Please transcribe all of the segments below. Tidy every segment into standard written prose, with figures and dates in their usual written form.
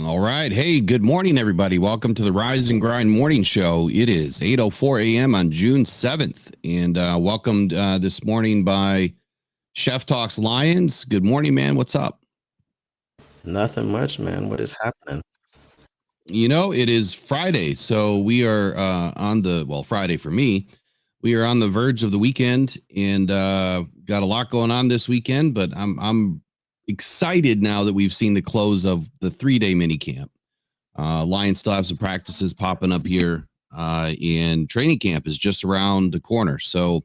All right. Hey, good morning, everybody. Welcome to the Rise and Grind Morning Show. It is 8:04 a.m. on June 7th, and welcomed this morning by Chef Talks Lions. Good morning, man. What's up? Nothing much, man. What is happening? It is Friday, so we are Friday for me. We are on the verge of the weekend, and got a lot going on this weekend. But I'm excited now that we've seen the close of the 3-day mini camp. Lions still have some practices popping up here, and training camp is just around the corner. So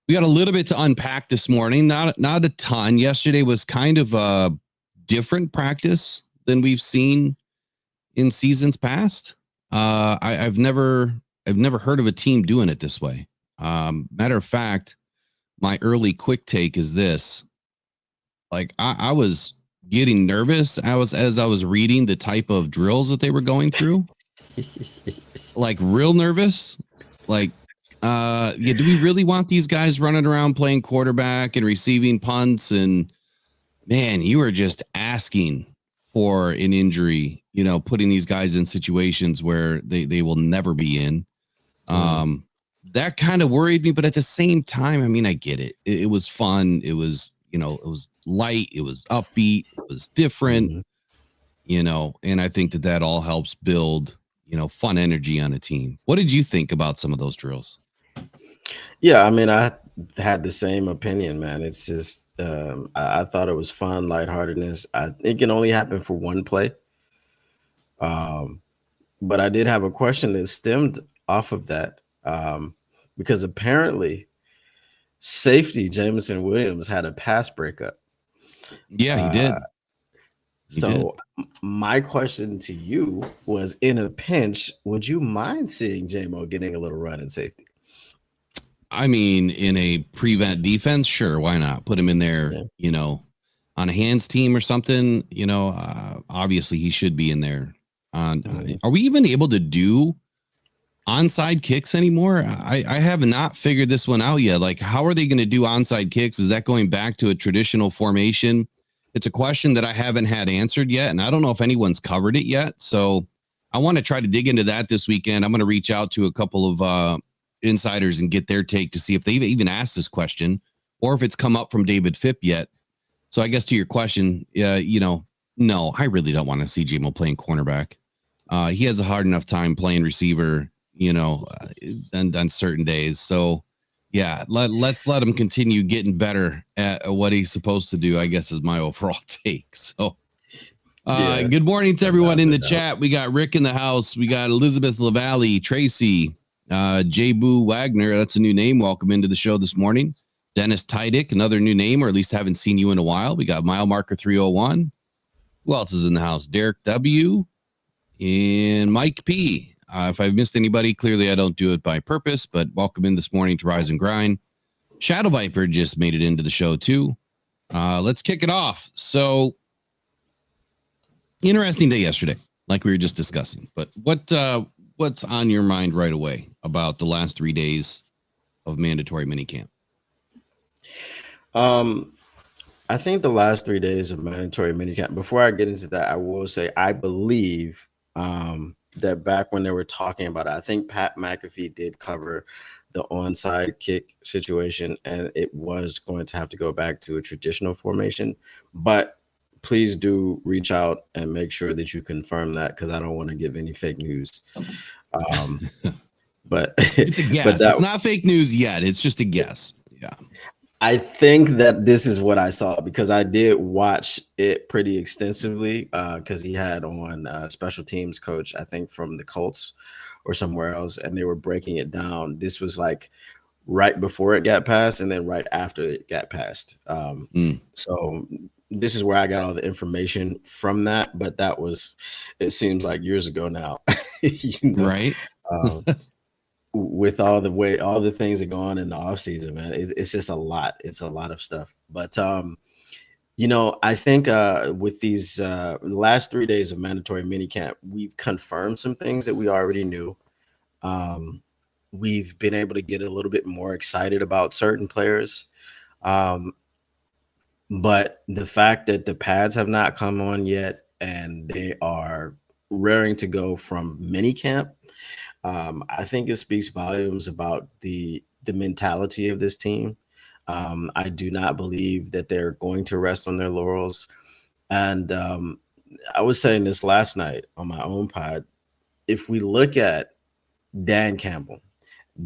we got a little bit to unpack this morning. Not a ton. Yesterday was kind of a different practice than we've seen in seasons past. I've never heard of a team doing it this way. Matter of fact, my early quick take is this: like I was getting nervous. As I was reading the type of drills that they were going through, like real nervous. Like, do we really want these guys running around playing quarterback and receiving punts? And man, you are just asking for an injury, putting these guys in situations where they will never be in. That kind of worried me, but at the same time, I mean, I get it. It was fun. It was, it was light. It was upbeat. It was different, and I think that all helps build, fun energy on a team. What did you think about some of those drills? Yeah, I mean, I had the same opinion, man. It's just, I thought it was fun, lightheartedness. It can only happen for one play. But I did have a question that stemmed off of that, because apparently safety Jameson Williams had a pass breakup. Yeah, he did. So my question to you was, in a pinch, would you mind seeing JMO getting a little run in safety? I mean, in a prevent defense, sure, why not? Put him in there, on a hands team or something. Obviously he should be in there. Are we even able to do onside kicks anymore? I have not figured this one out yet. Like, how are they going to do onside kicks? Is that going back to a traditional formation? It's a question that I haven't had answered yet, and I don't know if anyone's covered it yet. So I want to try to dig into that this weekend. I'm going to reach out to a couple of insiders and get their take to see if they've even asked this question or if it's come up from David Phipp yet. So I guess to your question, no, I really don't want to see JMO playing cornerback. He has a hard enough time playing receiver, and on certain days. So yeah, let's let him continue getting better at what he's supposed to do, I guess, is my overall take. So good morning to everyone in the chat. We got Rick in the house. We got Elizabeth LaValle, Tracy, J. Boo Wagner. That's a new name. Welcome into the show this morning. Dennis Tydick, another new name, or at least haven't seen you in a while. We got Mile Marker 301. Who else is in the house? Derek W. and Mike P. If I've missed anybody, clearly I don't do it by purpose, but welcome in this morning to Rise and Grind. Shadow Viper just made it into the show too. Let's kick it off. So, interesting day yesterday, like we were just discussing. But what's on your mind right away about the last 3 days of mandatory minicamp? I think the last 3 days of mandatory minicamp, before I get into that, I will say I believe that back when they were talking about it, I think Pat McAfee did cover the onside kick situation, and it was going to have to go back to a traditional formation. But please do reach out and make sure that you confirm that, because I don't want to give any fake news. But it's a guess. But it's not fake news yet. It's just a guess. Yeah. I think that this is what I saw, because I did watch it pretty extensively, because he had on special teams coach, I think from the Colts or somewhere else, and they were breaking it down. This was like right before it got passed and then right after it got passed. So this is where I got all the information from that, but it seems like years ago now. Right. With all the things that go on in the off season, man, it's just a lot. It's a lot of stuff. But I think with these last 3 days of mandatory minicamp, we've confirmed some things that we already knew. We've been able to get a little bit more excited about certain players. But the fact that the pads have not come on yet, and they are raring to go from minicamp. I think it speaks volumes about the mentality of this team. I do not believe that they're going to rest on their laurels. And I was saying this last night on my own pod. If we look at Dan Campbell,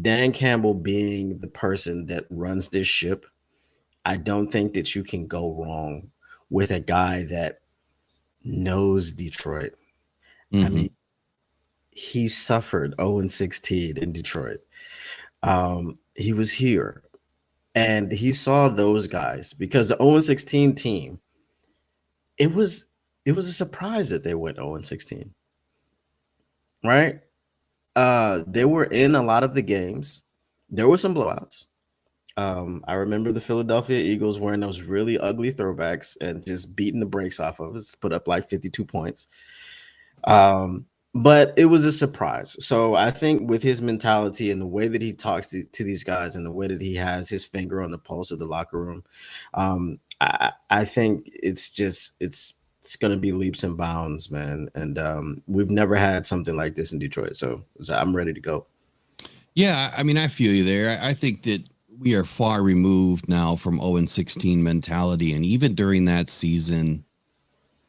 Dan Campbell being the person that runs this ship, I don't think that you can go wrong with a guy that knows Detroit. I mean, he suffered 0-16 in Detroit. He was here and he saw those guys because the 0-16 team, it was a surprise that they went 0-16, right? They were in a lot of the games. There were some blowouts. I remember the Philadelphia Eagles wearing those really ugly throwbacks and just beating the brakes off of us, put up like 52 points. But it was a surprise. So I think with his mentality and the way that he talks to these guys and the way that he has his finger on the pulse of the locker room, I think it's going to be leaps and bounds, man. And we've never had something like this in Detroit. So I'm ready to go. Yeah, I mean, I feel you there. I think that we are far removed now from 0-16 mentality. And even during that season,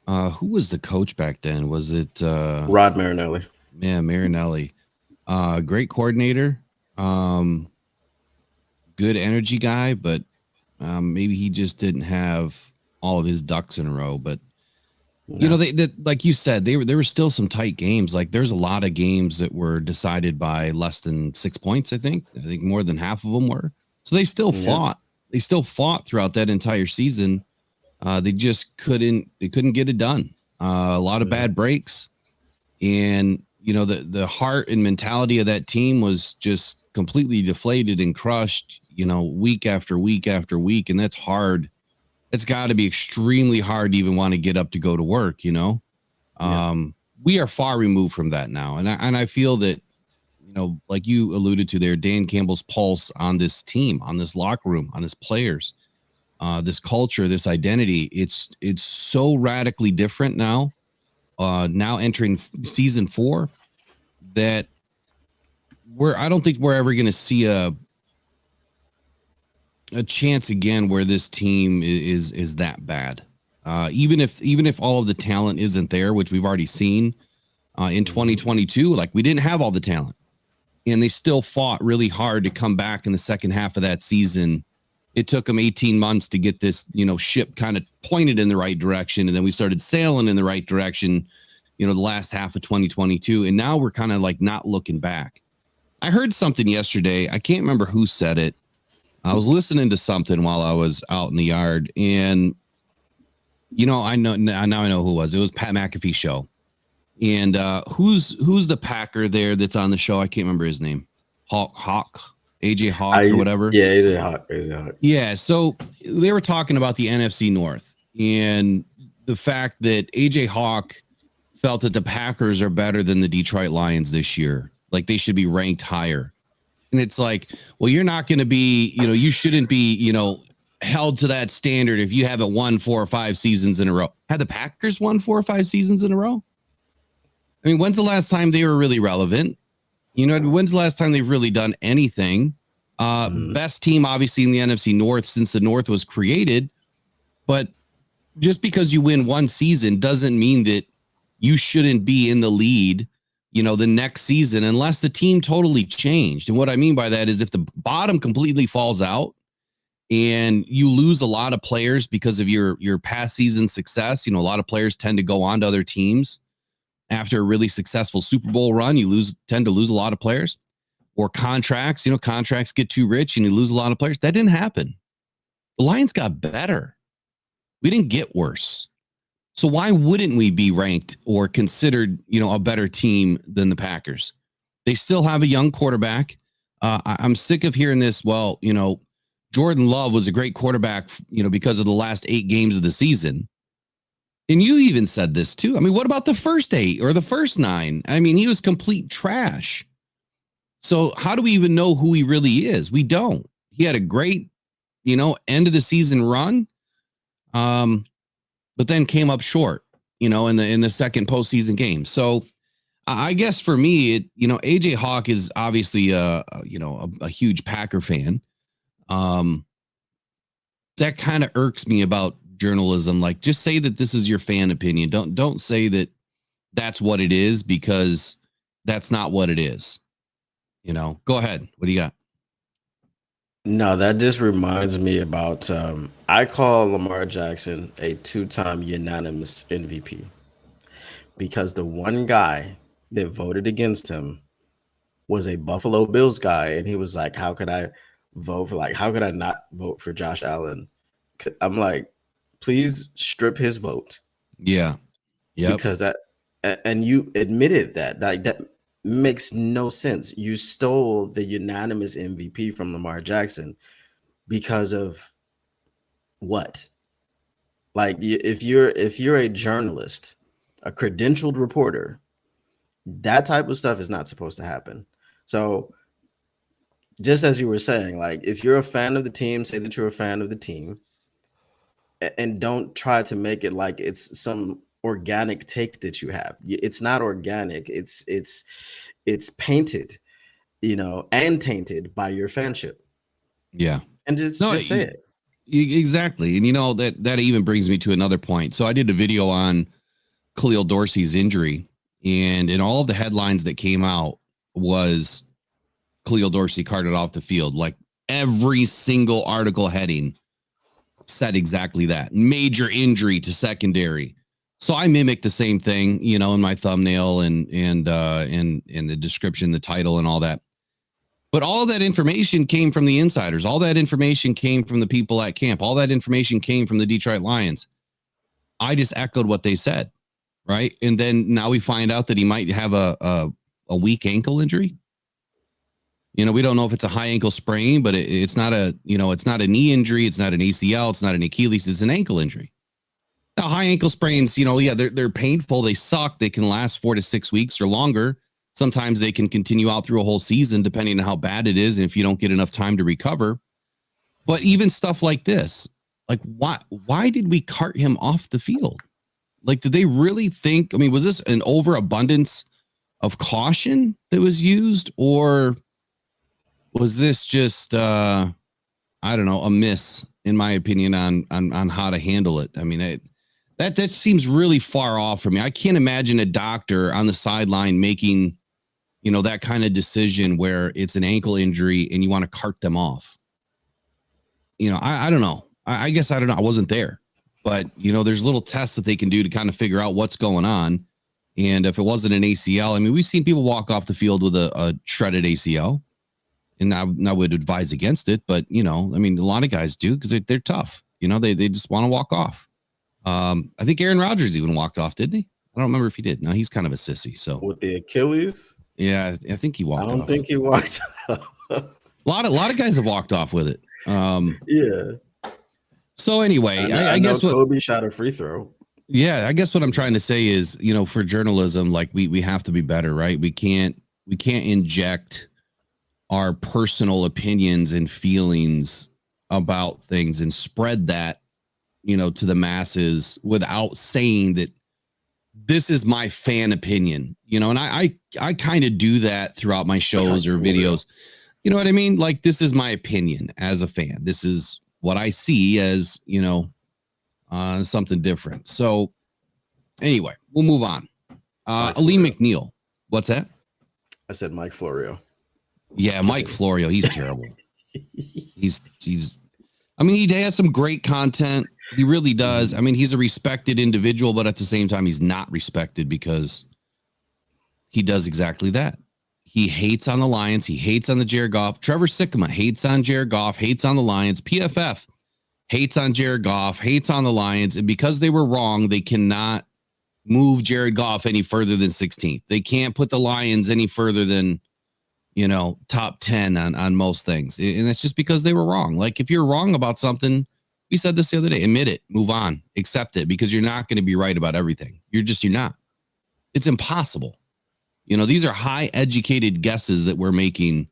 who was the coach back then? Was it Rod Marinelli? Yeah, Marinelli. Great coordinator. Good energy guy, but maybe he just didn't have all of his ducks in a row. But you know, they like you said, there were still some tight games. Like there's a lot of games that were decided by less than 6 points. I think more than half of them were. So they still fought. They still fought throughout that entire season. They just couldn't get it done. A lot of bad breaks, and you know the heart and mentality of that team was just completely deflated and crushed. You know, week after week after week, and that's hard. It's got to be extremely hard to even want to get up to go to work. You know, we are far removed from that now, and I feel that, you know, like you alluded to there, Dan Campbell's pulse on this team, on this locker room, on his players. This culture, this identity, it's so radically different now. Now entering season 4, that I don't think we're ever going to see a chance again where this team is that bad. Even if all of the talent isn't there, which we've already seen in 2022, like we didn't have all the talent, and they still fought really hard to come back in the second half of that season. It took them 18 months to get this, you know, ship kind of pointed in the right direction. And then we started sailing in the right direction, you know, the last half of 2022. And now we're kind of like not looking back. I heard something yesterday. I can't remember who said it. I was listening to something while I was out in the yard. And, you know, now I know who it was. It was Pat McAfee's show. And who's the Packer there that's on the show? I can't remember his name. Hawk. AJ Hawk or whatever. Yeah, AJ Hawk. Yeah, so they were talking about the NFC North and the fact that AJ Hawk felt that the Packers are better than the Detroit Lions this year. Like they should be ranked higher. And it's like, well, you're not going to be, you know, you shouldn't be, you know, held to that standard if you haven't won 4 or 5 seasons in a row. Had the Packers won 4 or 5 seasons in a row? I mean, when's the last time they were really relevant? You know, when's the last time they've really done anything? Best team, obviously, in the NFC North since the North was created. But just because you win one season doesn't mean that you shouldn't be in the lead, you know, the next season, unless the team totally changed. And what I mean by that is if the bottom completely falls out and you lose a lot of players because of your past season success, you know, a lot of players tend to go on to other teams. After a really successful Super Bowl run, you tend to lose a lot of players, or contracts, you know, contracts get too rich and you lose a lot of players. That didn't happen. The Lions got better. We didn't get worse. So why wouldn't we be ranked or considered, you know, a better team than the Packers? They still have a young quarterback. I'm sick of hearing this. Well, you know, Jordan Love was a great quarterback, you know, because of the last 8 games of the season. And you even said this too. I mean, what about the first 8 or the first 9? I mean, he was complete trash. So how do we even know who he really is? We don't. He had a great, you know, end of the season run, but then came up short. in the second postseason game. So I guess for me, AJ Hawk is obviously a huge Packer fan. That kind of irks me about journalism. Like, just say that this is your fan opinion. Don't say that that's what it is, because that's not what it is. Go ahead. What do you got? No, that just reminds me about I call Lamar Jackson a 2-time unanimous MVP because the one guy that voted against him was a Buffalo Bills guy, and he was like, how could I not vote for Josh Allen? I'm like, please strip his vote. Yeah. Yeah. Because and you admitted that makes no sense. You stole the unanimous MVP from Lamar Jackson because of what? Like, if you're a journalist, a credentialed reporter, that type of stuff is not supposed to happen. So just as you were saying, like, if you're a fan of the team, say that you're a fan of the team, and don't try to make it like it's some organic take that you have. It's not organic. It's painted, and tainted by your fanship. Yeah. And just say it. Exactly. And that even brings me to another point. So I did a video on Khalil Dorsey's injury, and in all of the headlines that came out was Khalil Dorsey carted off the field. Like, every single article heading said exactly that. Major injury to secondary. So I mimicked the same thing, in my thumbnail and in the description, the title, and all that. But all of that information came from the insiders. All that information came from the people at camp. All that information came from the Detroit Lions. I just echoed what they said, right? And then now we find out that he might have a weak ankle injury. We don't know if it's a high ankle sprain, but it's not it's not a knee injury. It's not an ACL. It's not an Achilles. It's an ankle injury. Now, high ankle sprains, they're painful. They suck. They can last 4 to 6 weeks or longer. Sometimes they can continue out through a whole season, depending on how bad it is, and if you don't get enough time to recover. But even stuff like this, like, why did we cart him off the field? Like, did they really think? I mean, was this an overabundance of caution that was used, or was this just I don't know, a miss, in my opinion, on how to handle it? I mean, that seems really far off for me. I can't imagine a doctor on the sideline making that kind of decision where it's an ankle injury and you want to cart them off. I don't know. I guess I don't know. I wasn't there, but there's little tests that they can do to kind of figure out what's going on. And if it wasn't an ACL, I mean, we've seen people walk off the field with a shredded ACL. And I would advise against it, but I mean, a lot of guys do, because they're tough. They just want to walk off. I think Aaron Rodgers even walked off, didn't he? I don't remember if he did. No, he's kind of a sissy. So with the Achilles, yeah, I think he walked off. I don't think he walked off. A lot of guys have walked off with it. Yeah. So anyway, I guess what Kobe shot a free throw. Yeah, I guess what I'm trying to say is, for journalism, like, we have to be better, right? We can't inject our personal opinions and feelings about things and spread that, to the masses without saying that this is my fan opinion, and I kind of do that throughout my shows or videos. You know what I mean? Like, this is my opinion as a fan. This is what I see as, something different. So anyway, we'll move on. Alim McNeill. What's that? I said Mike Florio. Yeah, Mike Florio. He's terrible. He's. I mean, he has some great content. He really does. I mean, he's a respected individual, but at the same time, he's not respected because he does exactly that. He hates on the Lions. He hates on the Jared Goff. Trevor Sikkema hates on Jared Goff, hates on the Lions. PFF hates on Jared Goff, hates on the Lions. And because they were wrong, they cannot move Jared Goff any further than 16th. They can't put the Lions any further than, top 10 on most things. And it's just because they were wrong. Like, if you're wrong about something, we said this the other day, admit it, move on, accept it, because you're not going to be right about everything. You're not. It's impossible. These are high educated guesses that we're making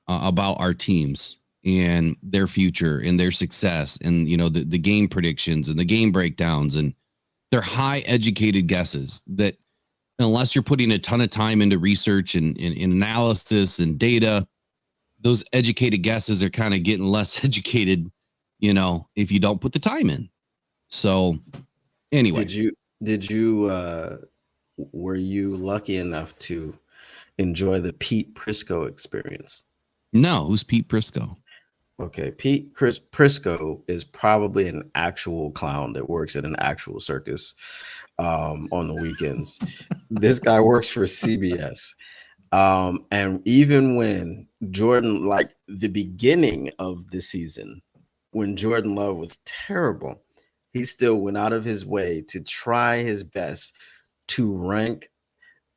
about our teams and their future and their success and, the game predictions and the game breakdowns. And they're high educated guesses that unless you're putting a ton of time into research and analysis and data, those educated guesses are kind of getting less educated, if you don't put the time in. So anyway. Were you lucky enough to enjoy the Pete Prisco experience? No, who's Pete Prisco? Okay, Prisco is probably an actual clown that works at an actual circus on the weekends. This guy works for CBS. And even when Jordan, like the beginning of the season, when Jordan Love was terrible, he still went out of his way to try his best to rank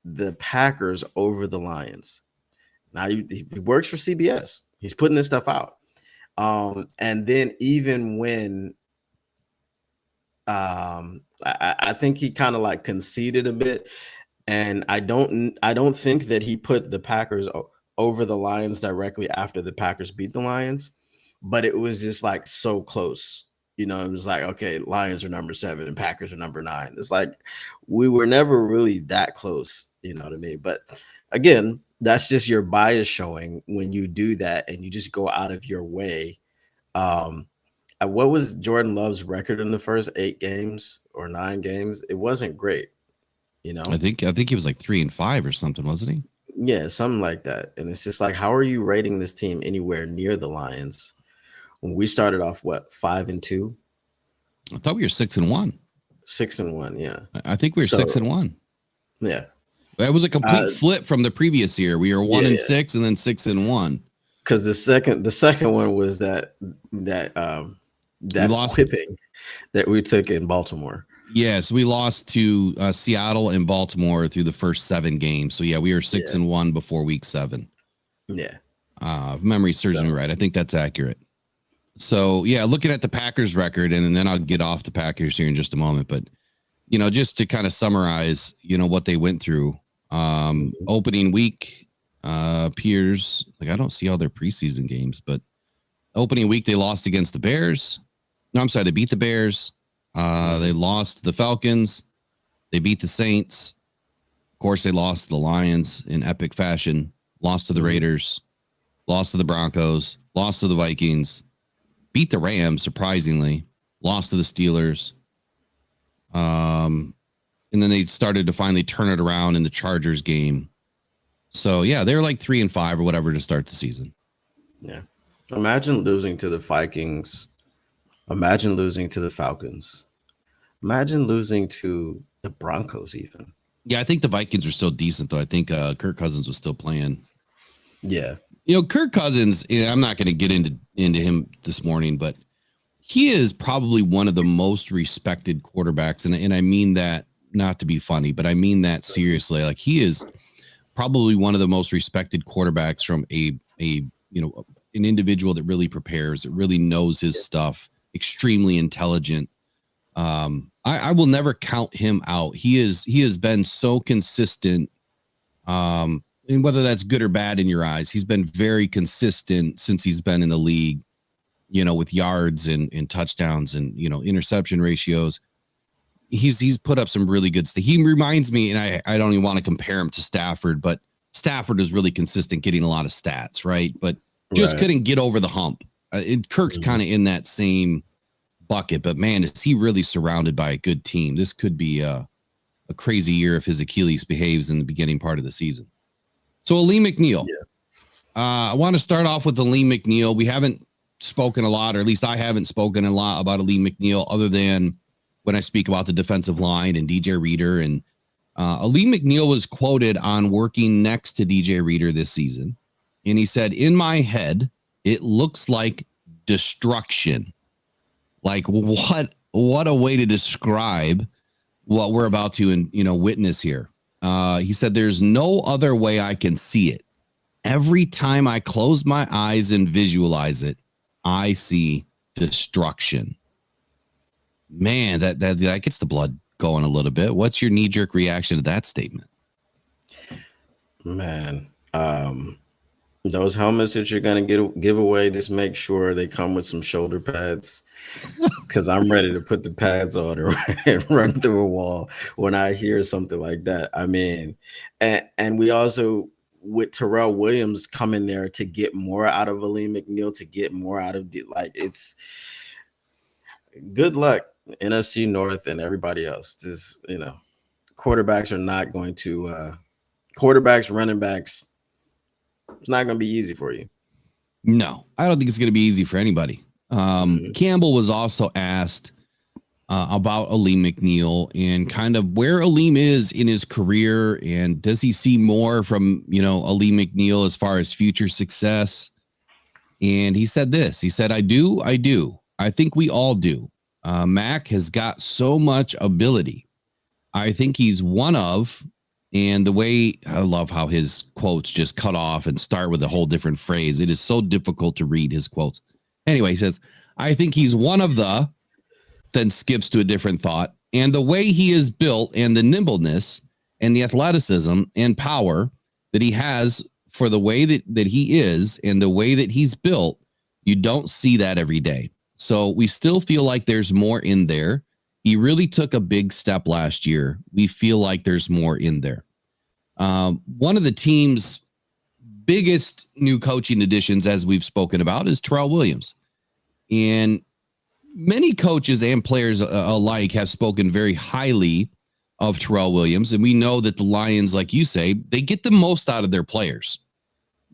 the Packers over the Lions. Now he works for CBS. He's putting this stuff out. And then even when I think he kind of like conceded a bit, and I don't think that he put the Packers over the Lions directly after the Packers beat the Lions, but it was just like so close. It was like, okay, Lions are number 7 and Packers are number 9. It's like we were never really that close, you know what I mean? But again, that's just your bias showing when you do that and you just go out of your way. What was Jordan Love's record in the first 8 games or 9 games? It wasn't great, I think he was like 3-5 or something, wasn't he? Yeah, something like that. And it's just like, how are you rating this team anywhere near the Lions when we started off 5-2? I thought we were 6-1. 6-1, yeah. I think we were 6-1. Yeah, that was a complete flip from the previous year. We were 1-6 and then 6-1. Because the second one was that whipping that we took in Baltimore. Yeah, so we lost to Seattle and Baltimore through the first 7 games. So yeah, we were 6-1 before week 7. Yeah, if memory serves me right. I think that's accurate. So yeah, looking at the Packers record, and then I'll get off the Packers here in just a moment. But just to kind of summarize, what they went through. Opening week appears like I don't see all their preseason games, but opening week they lost against the Bears. No, I'm sorry, they beat the Bears. They lost to the Falcons. They beat the Saints. Of course, they lost to the Lions in epic fashion. Lost to the Raiders. Lost to the Broncos. Lost to the Vikings. Beat the Rams, surprisingly. Lost to the Steelers. And then they started to finally turn it around in the Chargers game. So, yeah, they were like 3-5 or whatever to start the season. Yeah. Imagine losing to the Vikings. Imagine losing to the Falcons. Imagine losing to the Broncos even. Yeah, I think the Vikings are still decent, though. I think Kirk Cousins was still playing. Yeah. Kirk Cousins, I'm not going to get into him this morning, but he is probably one of the most respected quarterbacks. And I mean that not to be funny, but I mean that seriously. Like, he is probably one of the most respected quarterbacks from an individual that really prepares, that really knows his stuff, extremely intelligent. I will never count him out. He has been so consistent. And whether that's good or bad in your eyes, he's been very consistent since he's been in the league, with yards and touchdowns and, interception ratios. He's put up some really good stuff. He reminds me, and I don't even want to compare him to Stafford, but Stafford is really consistent, getting a lot of stats, right? But just couldn't get over the hump. Kirk's kind of in that same bucket, but man, is he really surrounded by a good team. This could be a crazy year if his Achilles behaves in the beginning part of the season. So Alim McNeill. I want to start off with Alim McNeill. We haven't spoken a lot, or at least I haven't spoken a lot about Alim McNeill other than when I speak about the defensive line and DJ Reader. And Alim McNeill was quoted on working next to DJ Reader this season. And he said, "In my head, it looks like destruction." Like, what a way to describe what we're about to witness here. He said, "There's no other way I can see it. Every time I close my eyes and visualize it, I see destruction." Man, that gets the blood going a little bit. What's your knee-jerk reaction to that statement? Man, Those helmets that you're gonna give away, just make sure they come with some shoulder pads, because I'm ready to put the pads on and run through a wall when I hear something like that. I mean, and we also with Terrell Williams coming there to get more out of Alim McNeill, to get more out of like it's good luck, NFC North and everybody else. Just quarterbacks are not going to quarterbacks, running backs. It's not going to be easy for you. No, I don't think it's going to be easy for anybody. Campbell was also asked about Alim McNeill and kind of where Alim is in his career, and does he see more from Alim McNeill as far as future success? And he said this. He said, "I do. I think we all do. Mac has got so much ability. I think he's one of." And the way I love how his quotes just cut off and start with a whole different phrase. It is so difficult to read his quotes. Anyway, he says, "I think he's one of the," then skips to a different thought. "And the way he is built and the nimbleness and the athleticism and power that he has for the way that he is and the way that he's built, you don't see that every day. So we still feel like there's more in there. He really took a big step last year. We feel like there's more in there." One of the team's biggest new coaching additions, as we've spoken about, is Terrell Williams. And many coaches and players alike have spoken very highly of Terrell Williams. And we know that the Lions, like you say, they get the most out of their players.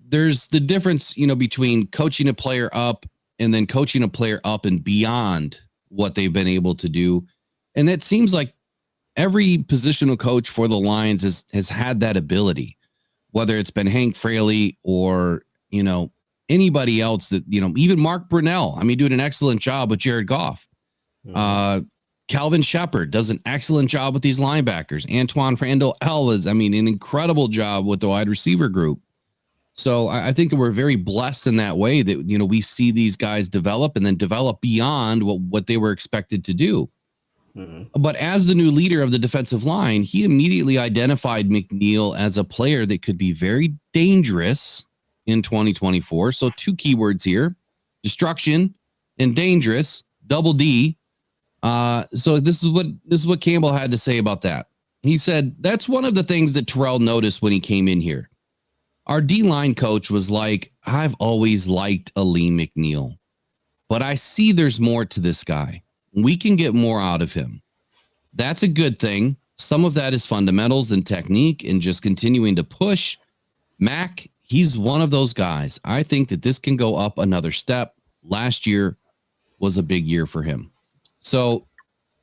There's the difference, between coaching a player up and then coaching a player up and beyond what they've been able to do. And it seems like every positional coach for the Lions has had that ability, whether it's been Hank Fraley or, anybody else that, even Mark Brunell. I mean, doing an excellent job with Jared Goff. Calvin Shepard does an excellent job with these linebackers. Antoine Randall is, an incredible job with the wide receiver group. So I think that we're very blessed in that way that, we see these guys develop and then develop beyond what they were expected to do. But as the new leader of the defensive line, he immediately identified McNeill as a player that could be very dangerous in 2024. So 2 keywords here: destruction and dangerous, double D. So this is what Campbell had to say about that. He said, "That's one of the things that Terrell noticed when he came in here. Our D-line coach was like, I've always liked Alim McNeill, but I see there's more to this guy. We can get more out of him. That's a good thing. Some of that is fundamentals and technique and just continuing to push. Mac, he's one of those guys. I think that this can go up another step. Last year was a big year for him." So,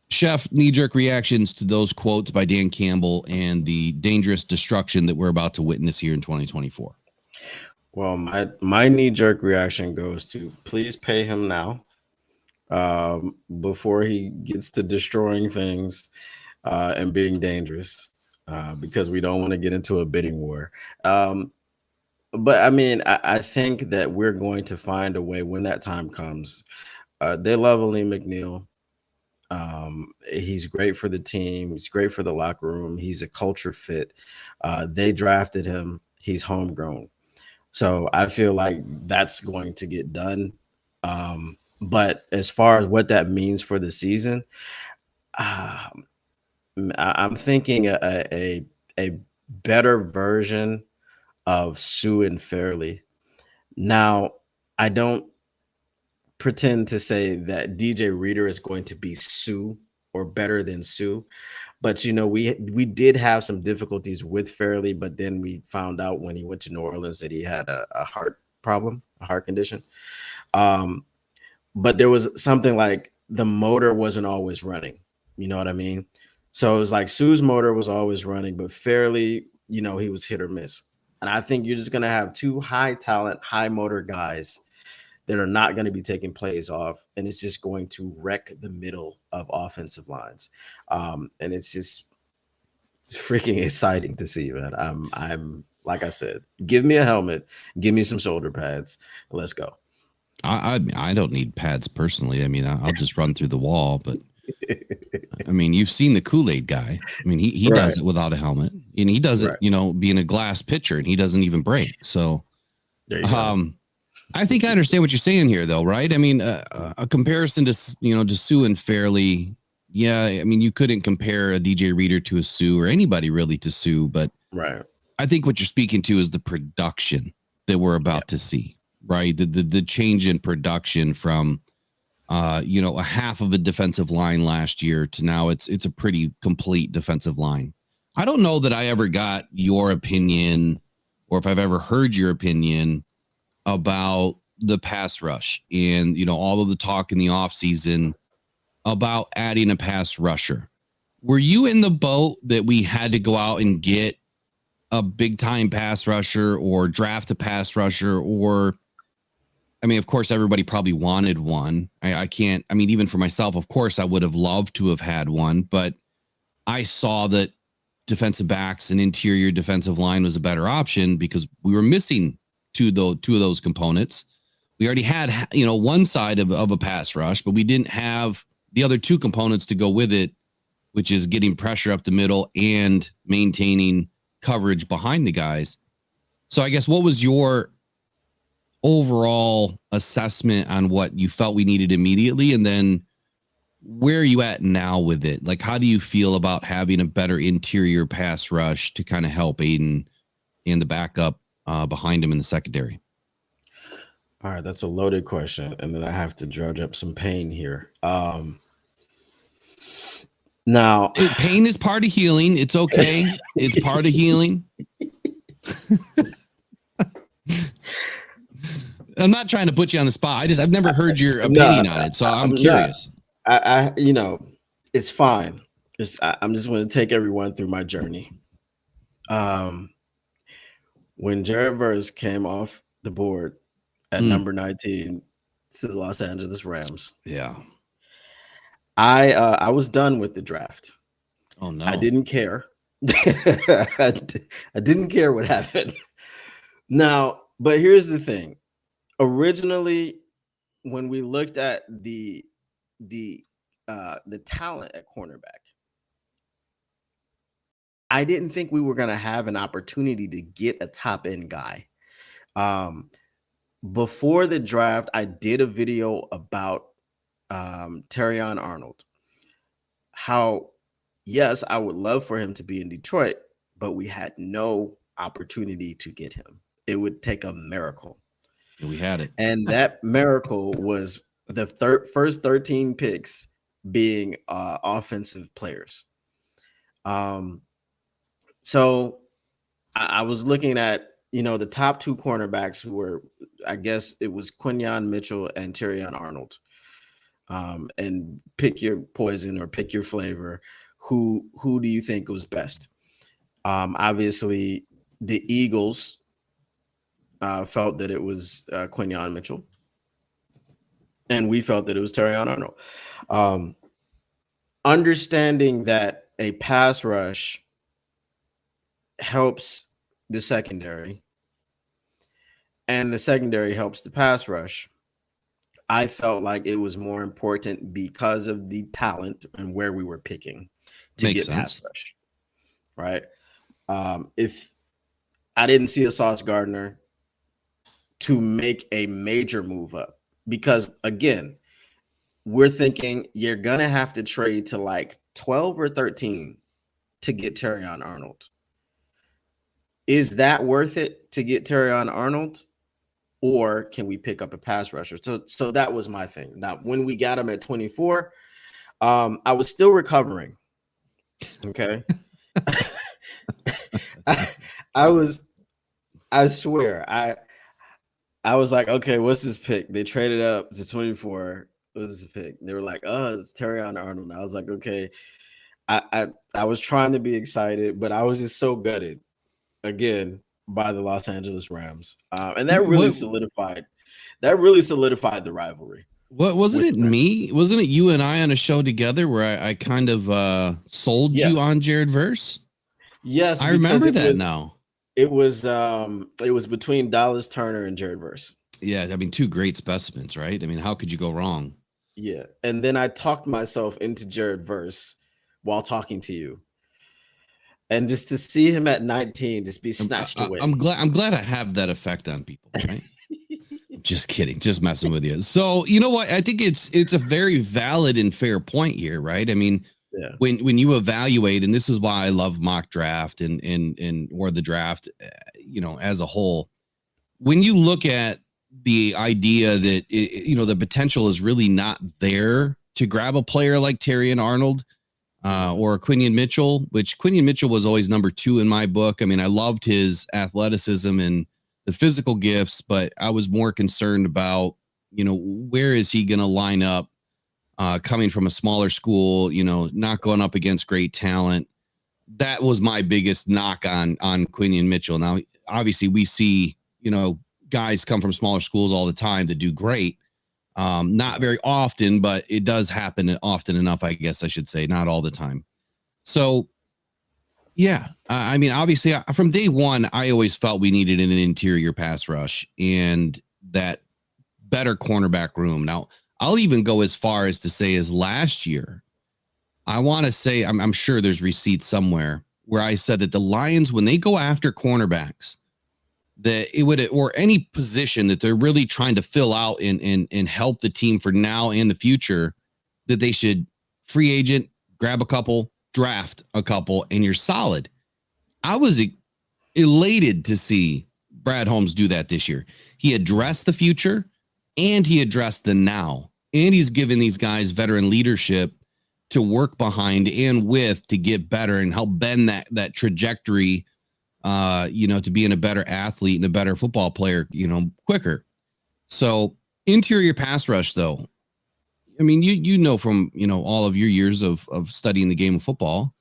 Chef, knee-jerk reactions to those quotes by Dan Campbell and the dangerous destruction that we're about to witness here in 2024. Well, my knee-jerk reaction goes to please pay him now. Before he gets to destroying things and being dangerous, because we don't want to get into a bidding war. But I think that we're going to find a way when that time comes. They love Alim McNeill. He's great for the team. He's great for the locker room. He's a culture fit. They drafted him. He's homegrown. So I feel like that's going to get done. But as far as what that means for the season, I'm thinking a better version of Sue and Fairley. Now, I don't pretend to say that DJ Reader is going to be Sue or better than Sue, but we did have some difficulties with Fairley, but then we found out when he went to New Orleans that he had a heart problem, a heart condition. But there was something like the motor wasn't always running. You know what I mean? So it was like Sue's motor was always running, but Fairley, he was hit or miss. And I think you're just going to have 2 high talent, high motor guys that are not going to be taking plays off. And it's just going to wreck the middle of offensive lines. And it's freaking exciting to see, man. I'm like I said, give me a helmet, give me some shoulder pads, and let's go. I don't need pads personally. I'll just run through the wall, but you've seen the Kool-Aid guy. He does it without a helmet, and he does it, being a glass pitcher, and he doesn't even break. So There you go. I think I understand what you're saying here, though, right? I mean, a comparison to to Sue and Fairley. Yeah, I mean, you couldn't compare a DJ Reader to a Sue or anybody really to Sue, but right. I think what you're speaking to is the production that we're about to see, right? The change in production from a half of a defensive line last year to now it's a pretty complete defensive line. I don't know that I ever got your opinion or if I've ever heard your opinion about the pass rush and all of the talk in the offseason about adding a pass rusher. Were you in the boat that we had to go out and get a big time pass rusher or draft a pass rusher? Or I mean, of course, everybody probably wanted one. I can't, I mean, even for myself, of course, I would have loved to have had one, but I saw that defensive backs and interior defensive line was a better option because we were missing two of those components. We already had, one side of a pass rush, but we didn't have the other two components to go with it, which is getting pressure up the middle and maintaining coverage behind the guys. So I guess what was your overall assessment on what you felt we needed immediately, and then where are you at now with it? Like, how do you feel about having a better interior pass rush to kind of help Aiden and the backup behind him in the secondary? All right, that's a loaded question, and then I have to drudge up some pain here. Now, pain is part of healing. It's okay. It's part of healing. I'm not trying to put you on the spot. I've never heard your opinion on it, so I'm curious. I it's fine. I'm just going to take everyone through my journey. When Jared Verse came off the board at number 19 to the Los Angeles Rams, I was done with the draft. Oh no, I didn't care. I didn't care what happened. Now, but here's the thing. Originally, when we looked at the talent at cornerback, I didn't think we were going to have an opportunity to get a top end guy. Before the draft, I did a video about Terrion Arnold. How, yes, I would love for him to be in Detroit, but we had no opportunity to get him. It would take a miracle. We had it. And that miracle was the first 13 picks being offensive players. So I was looking at, the top two cornerbacks who were, I guess it was Quinyon Mitchell and Terrion Arnold. And pick your poison or pick your flavor. Who do you think was best? Obviously, the Eagles felt that it was Quinyon Mitchell, and we felt that it was Terrion Arnold. Understanding that a pass rush helps the secondary, and the secondary helps the pass rush, I felt like it was more important because of the talent and where we were picking to Makes get sense. pass rush, right? If I didn't see a Sauce Gardner to make a major move up, because again, we're thinking you're gonna have to trade to like 12 or 13 to get Terrion Arnold. Is that worth it to get Terrion Arnold? Or can we pick up a pass rusher? So that was my thing. Now, when we got him at 24, I was still recovering. Okay. I swear, I was like, okay, what's his pick? They traded up to 24. What's his pick? They were like, oh, it's Terrion Arnold. I was like, okay. I was trying to be excited, but I was just so gutted again by the Los Angeles Rams. And that really solidified the rivalry. What wasn't it me? Wasn't it you and I on a show together where I kind of sold you on Jared Verse? Yes, I remember that now. It was between Dallas Turner and Jared Verse. Yeah, I mean, two great specimens, right? I mean, how could you go wrong? Yeah, and then I talked myself into Jared Verse while talking to you. And just to see him at 19 just be snatched away. I'm glad I have that effect on people, right? Just kidding, just messing with you. So you know what? I think it's a very valid and fair point here, right? I mean, when you evaluate, and this is why I love mock draft and or the draft, as a whole. When you look at the idea that the potential is really not there to grab a player like Terrion Arnold or Quinion Mitchell, which Quinion Mitchell was always number 2 in my book. I mean, I loved his athleticism and the physical gifts, but I was more concerned about, where is he going to line up coming from a smaller school, not going up against great talent. That was my biggest knock on Quinion Mitchell. Now, obviously we see, guys come from smaller schools all the time that do great. Not very often, but it does happen often enough, I guess I should say, not all the time. So, yeah, I mean, obviously, from day one, I always felt we needed an interior pass rush and that better cornerback room. Now, I'll even go as far as to say as last year, I want to say, I'm sure there's receipts somewhere where I said that the Lions, when they go after cornerbacks, that it would, or any position that they're really trying to fill out and help the team for now and the future, that they should free agent, grab a couple, draft a couple, and you're solid. I was elated to see Brad Holmes do that this year. He addressed the future and he addressed the now, and he's given these guys veteran leadership to work behind and with to get better and help bend that trajectory, to being a better athlete and a better football player, quicker. So interior pass rush, though, I mean, you know from, all of your years of studying the game of football,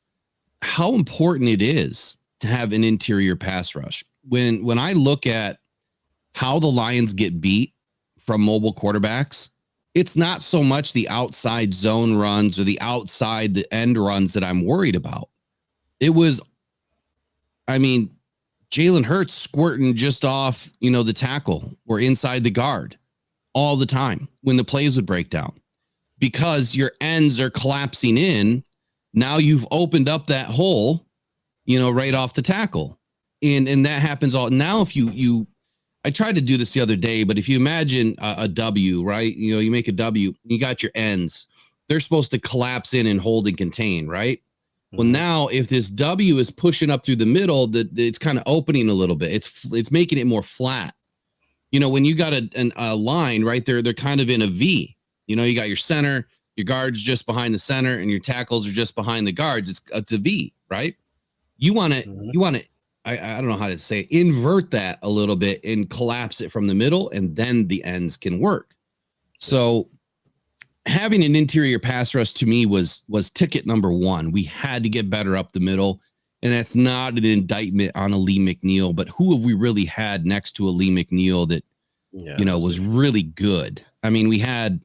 how important it is to have an interior pass rush. When I look at how the Lions get beat from mobile quarterbacks, it's not so much the outside zone runs or the outside the end runs that I'm worried about. It was, Jalen Hurts squirting just off, the tackle or inside the guard all the time when the plays would break down because your ends are collapsing in. Now you've opened up that hole, right off the tackle. And that happens all now. If I tried to do this the other day, but if you imagine a W, right? You make a W, you got your ends. They're supposed to collapse in and hold and contain, right? Mm-hmm. Well, now if this W is pushing up through the middle, it's kind of opening a little bit. It's making it more flat. When you got a line right there, they're kind of in a V. You got your center, your guards just behind the center, and your tackles are just behind the guards. It's a V, right? You want to. I don't know how to say it, invert that a little bit and collapse it from the middle, and then the ends can work. So having an interior pass rush to me was ticket number 1. We had to get better up the middle, and that's not an indictment on Alim McNeill, but who have we really had next to Alim McNeill that, was really good? I mean, we had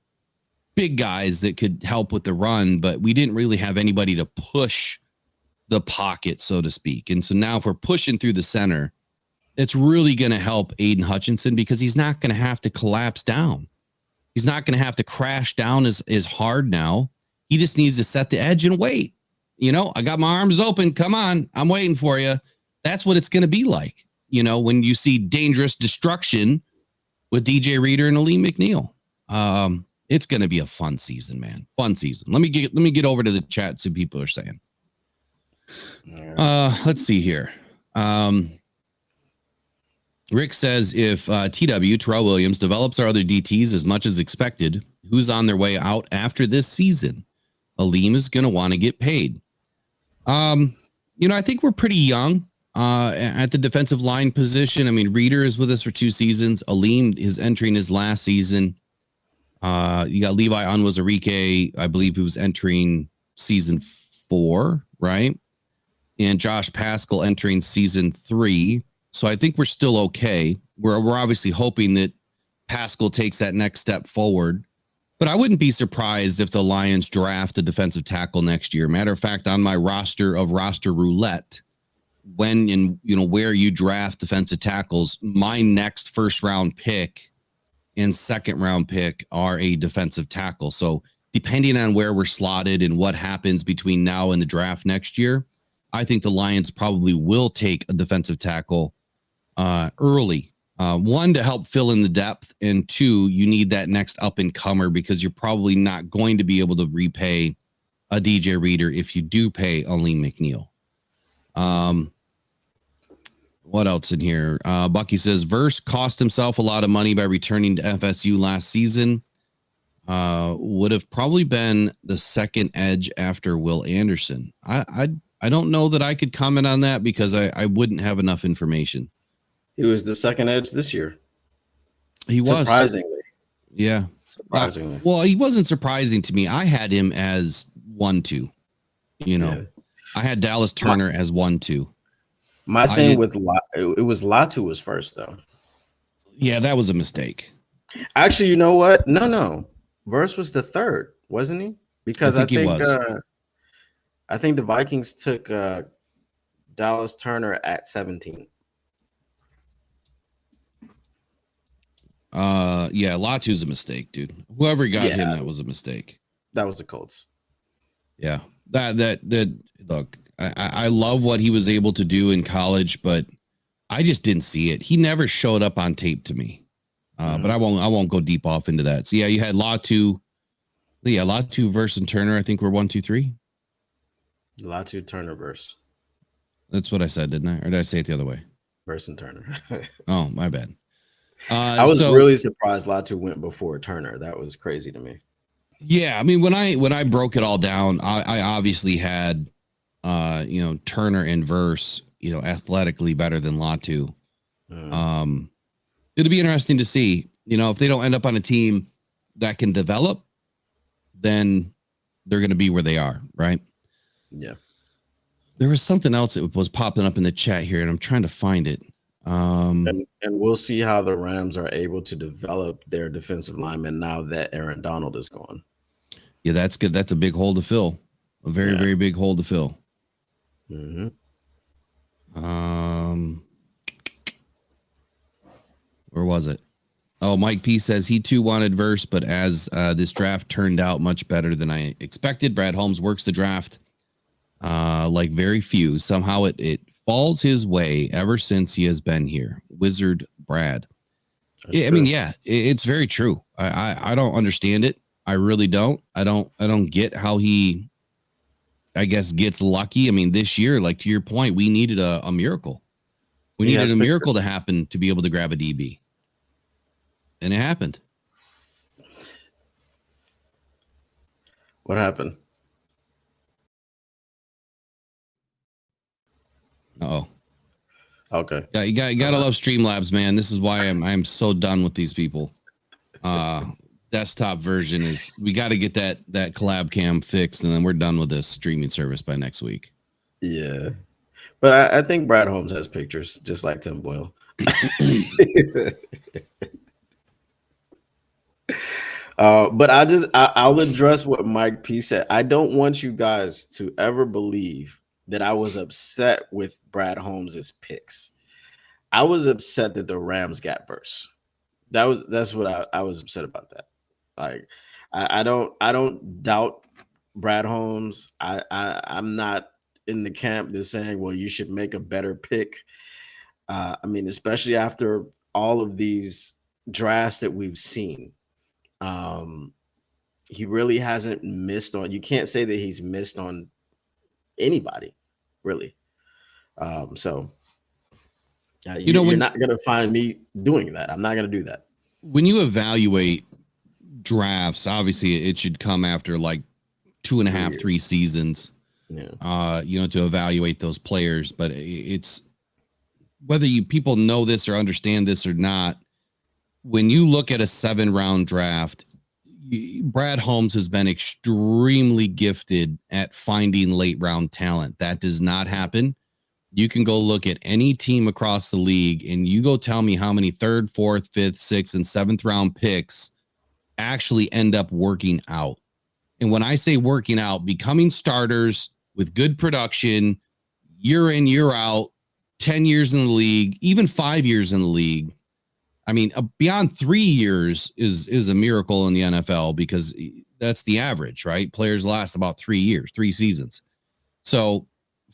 big guys that could help with the run, but we didn't really have anybody to push the pocket, so to speak. And so now if we're pushing through the center, it's really going to help Aiden Hutchinson because he's not going to have to collapse down. He's not going to have to crash down as hard now. He just needs to set the edge and wait. I got my arms open. Come on. I'm waiting for you. That's what it's going to be like, when you see dangerous destruction with DJ Reader and Alim McNeill. It's going to be a fun season, man. Fun season. Let me get over to the chat. See what people are saying. Let's see here. Rick says if Terrell Williams develops our other DTs as much as expected, who's on their way out after this season? Alim is going to want to get paid. I think we're pretty young at the defensive line position. I mean, Reader is with us for 2 seasons. Alim is entering his last season. You got Levi Onwuzurike, I believe, who's entering season 4, right? And Josh Paschal entering season 3. So I think we're still okay. We're obviously hoping that Paschal takes that next step forward. But I wouldn't be surprised if the Lions draft a defensive tackle next year. Matter of fact, on my roster of roster roulette, when and where you draft defensive tackles, my next first round pick and second round pick are a defensive tackle. So depending on where we're slotted and what happens between now and the draft next year, I think the Lions probably will take a defensive tackle early. One, to help fill in the depth, and two, you need that next up and comer because you're probably not going to be able to repay a DJ Reader if you do pay Alim McNeill. What else in here? Bucky says Verse cost himself a lot of money by returning to FSU last season. Would have probably been the second edge after Will Anderson. I don't know that I could comment on that because I wouldn't have enough information. He was the second edge this year. He was. Surprisingly. Yeah. Surprisingly. Well, he wasn't surprising to me. I had him as 1-2. You know, I had Dallas Turner as 1-2. My thing with it was Latu was first though. Yeah, that was a mistake. Actually, you know what? No. Verse was the third, wasn't he? Because I think the Vikings took Dallas Turner at 17. Yeah, Latu's a mistake, dude. Whoever got him, that was a mistake. That was the Colts. Yeah. That look, I love what he was able to do in college, but I just didn't see it. He never showed up on tape to me. But I won't go deep off into that. So yeah, you had Latu. Yeah, Latu, Verse, and Turner. I think we're 1, 2, 3. Latu, Turner, Verse. That's what I said, didn't I? Or did I say it the other way? Verse and Turner. Oh, my bad. I was really surprised Latu went before Turner. That was crazy to me. Yeah, I mean, when I broke it all down, I obviously had Turner and Verse, athletically better than Latu. It'll be interesting to see, if they don't end up on a team that can develop, then they're going to be where they are, right? Yeah. There was something else that was popping up in the chat here, and I'm trying to find it. And we'll see how the Rams are able to develop their defensive linemen now that Aaron Donald is gone. Yeah, that's good. That's a big hole to fill. A very, very big hole to fill. Mm-hmm. Where was it? Oh, Mike P says he too wanted Verse, but as this draft turned out much better than I expected, Brad Holmes works the draft like very few. Somehow it falls his way ever since he has been here. Wizard Brad. I mean, yeah, it's very true. I don't understand it. I really don't. I don't get how he, I guess, gets lucky. I mean, this year, like to your point, we needed a miracle. We needed a miracle to happen to be able to grab a DB. And it happened. What happened? Uh-oh. Okay. Yeah, you gotta love Streamlabs, man. This is why I'm so done with these people. Desktop version is, we got to get that collab cam fixed, and then we're done with this streaming service by next week. Yeah, but I think Brad Holmes has pictures, just like Tim Boyle. But I'll address what Mike P said. I don't want you guys to ever believe that I was upset with Brad Holmes's picks. I was upset that the Rams got Verse. That's what I was upset about that. Like I don't doubt Brad Holmes. I'm not in the camp that's saying, well, you should make a better pick. I mean, especially after all of these drafts that we've seen. He really hasn't missed on. You can't say that he's missed on anybody, really. So you're not going to find me doing that. I'm not going to do that. When you evaluate drafts, obviously it should come after like 2.5, 3 seasons. Yeah. To evaluate those players, but it's whether people know this or understand this or not. When you look at a 7-round draft, Brad Holmes has been extremely gifted at finding late round talent. That does not happen. You can go look at any team across the league and you go tell me how many 3rd, 4th, 5th, 6th, and 7th round picks actually end up working out. And when I say working out, becoming starters with good production, year in, year out, 10 years in the league, even 5 years in the league. I mean, beyond 3 years is a miracle in the NFL because that's the average, right? Players last about 3 years, 3 seasons. So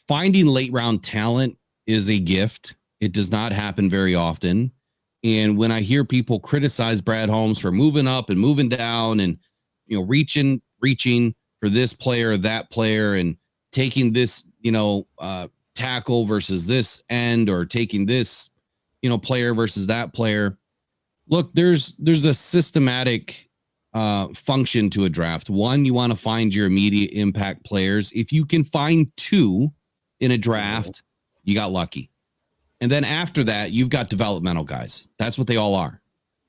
finding late round talent is a gift. It does not happen very often. And when I hear people criticize Brad Holmes for moving up and moving down and, reaching for this player or that player and taking this, tackle versus this end or taking this, player versus that player. Look, there's a systematic function to a draft. One, you want to find your immediate impact players. If you can find two in a draft, you got lucky. And then after that, you've got developmental guys. That's what they all are.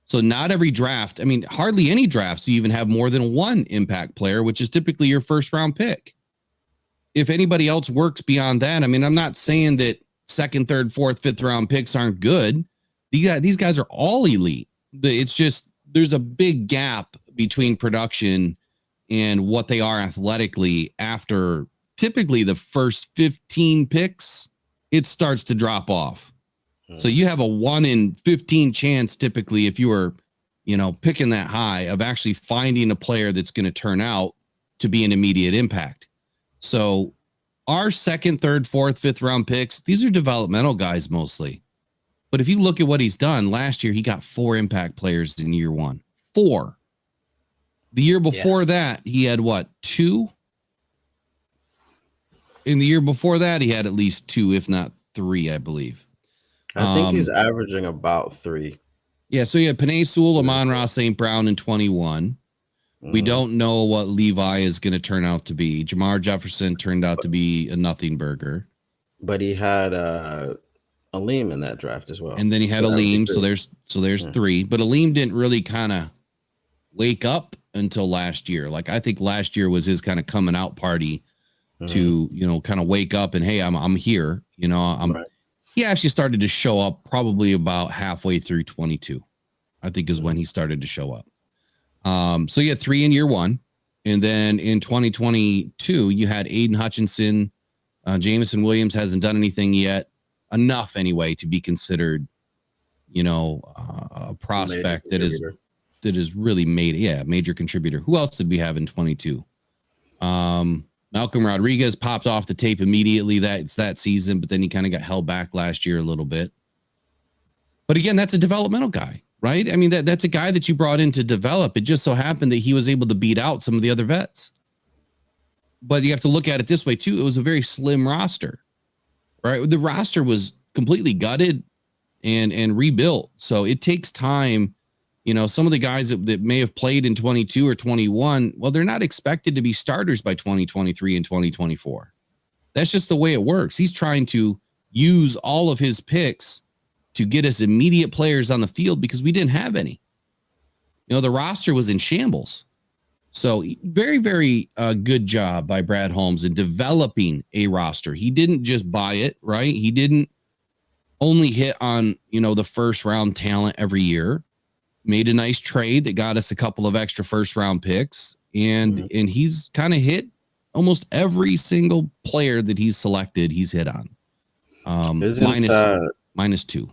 So not every draft, hardly any drafts, you even have more than one impact player, which is typically your first round pick. If anybody else works beyond that, I'm not saying that second, third, fourth, fifth round picks aren't good. These guys are all elite. It's just there's a big gap between production and what they are athletically after typically the first 15 picks. It starts to drop off. So you have a 1 in 15 chance typically if you were, picking that high of actually finding a player that's going to turn out to be an immediate impact. So our second, third, fourth, fifth round picks, these are developmental guys mostly. But if you look at what he's done last year, he got 4 impact players in year 1. 4. The year before that, he had 2? In the year before that, he had at least 2, if not 3, I believe. I think he's averaging about 3. Yeah, so you had Penei Sewell, Amon-Ra St. Brown in 21. We don't know what Levi is going to turn out to be. Jamar Jefferson turned out to be a nothing burger. But he had Alim in that draft as well. And then he had Alim, so there's 3. But Alim didn't really kind of wake up until last year. Like I think last year was his kind of coming out party to, kind of wake up and hey, I'm here. He actually started to show up probably about halfway through 22, I think is when he started to show up. So you had 3 in year 1. And then in 2022, you had Aiden Hutchinson. Jameson Williams hasn't done anything yet. Enough anyway to be considered, a prospect that is really major contributor. Who else did we have in 22? Malcolm Rodriguez popped off the tape immediately that season, but then he kind of got held back last year a little bit. But again, that's a developmental guy, right? That's a guy that you brought in to develop. It just so happened that he was able to beat out some of the other vets. But you have to look at it this way too. It was a very slim roster, right? The roster was completely gutted and rebuilt. So it takes time. Some of the guys that may have played in 22 or 21, well, they're not expected to be starters by 2023 and 2024. That's just the way it works. He's trying to use all of his picks to get us immediate players on the field because we didn't have any. The roster was in shambles. So very, very good job by Brad Holmes in developing a roster. He didn't just buy it, right? He didn't only hit on, the first round talent every year. Made a nice trade that got us a couple of extra first round picks. And he's kind of hit almost every single player that he's selected, he's hit on. Minus 2.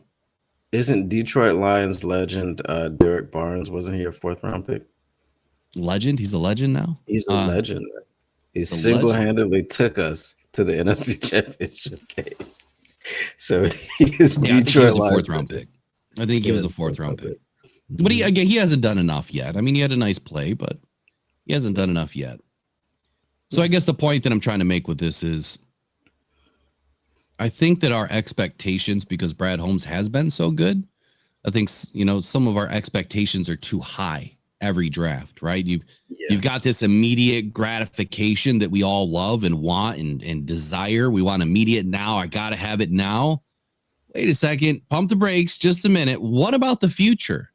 Isn't Detroit Lions legend Derek Barnes, wasn't he a 4th round pick? Legend? He's a legend now? He's a legend. He single-handedly took us to the NFC Championship game. So he is Detroit Lions 4th round pick. I think he was a 4th round pick. But he hasn't done enough yet. He had a nice play, but he hasn't done enough yet. So I guess the point that I'm trying to make with this is I think that our expectations, because Brad Holmes has been so good, I think, some of our expectations are too high every draft, right? You've got this immediate gratification that we all love and want and desire. We want immediate now. I got to have it now. Wait a second. Pump the brakes just a minute. What about the future?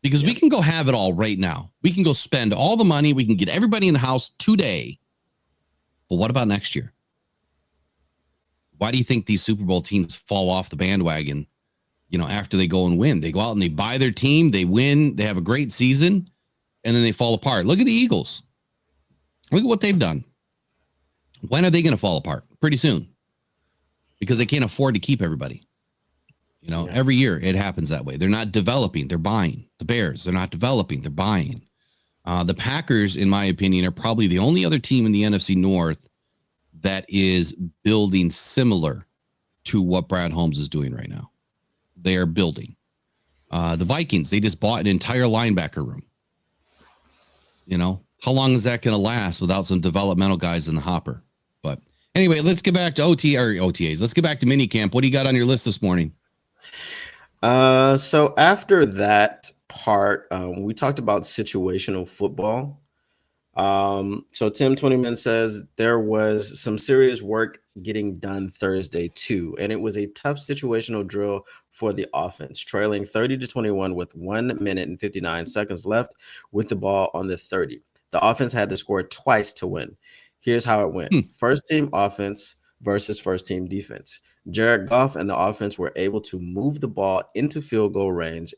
Because we can go have it all right now. We can go spend all the money. We can get everybody in the house today. But what about next year? Why do you think these Super Bowl teams fall off the bandwagon, after they go and win? They go out and they buy their team. They win. They have a great season. And then they fall apart. Look at the Eagles. Look at what they've done. When are they going to fall apart? Pretty soon. Because they can't afford to keep everybody. Every year it happens that way. They're not developing, they're buying. The Bears, they're not developing, they're buying. The Packers, in my opinion, are probably the only other team in the NFC North that is building similar to what Brad Holmes is doing right now. They are building. The Vikings, they just bought an entire linebacker room. How long is that going to last without some developmental guys in the hopper? But anyway, let's get back to OTAs. Let's get back to minicamp. What do you got on your list this morning? So after that part, we talked about situational football. So Tim 20man says there was some serious work getting done Thursday too, and it was a tough situational drill for the offense, trailing 30-21 with 1 minute and 59 seconds left with the ball on the 30. The offense had to score twice to win. Here's how it went. First team offense versus first team defense. Jared Goff and the offense were able to move the ball into field goal range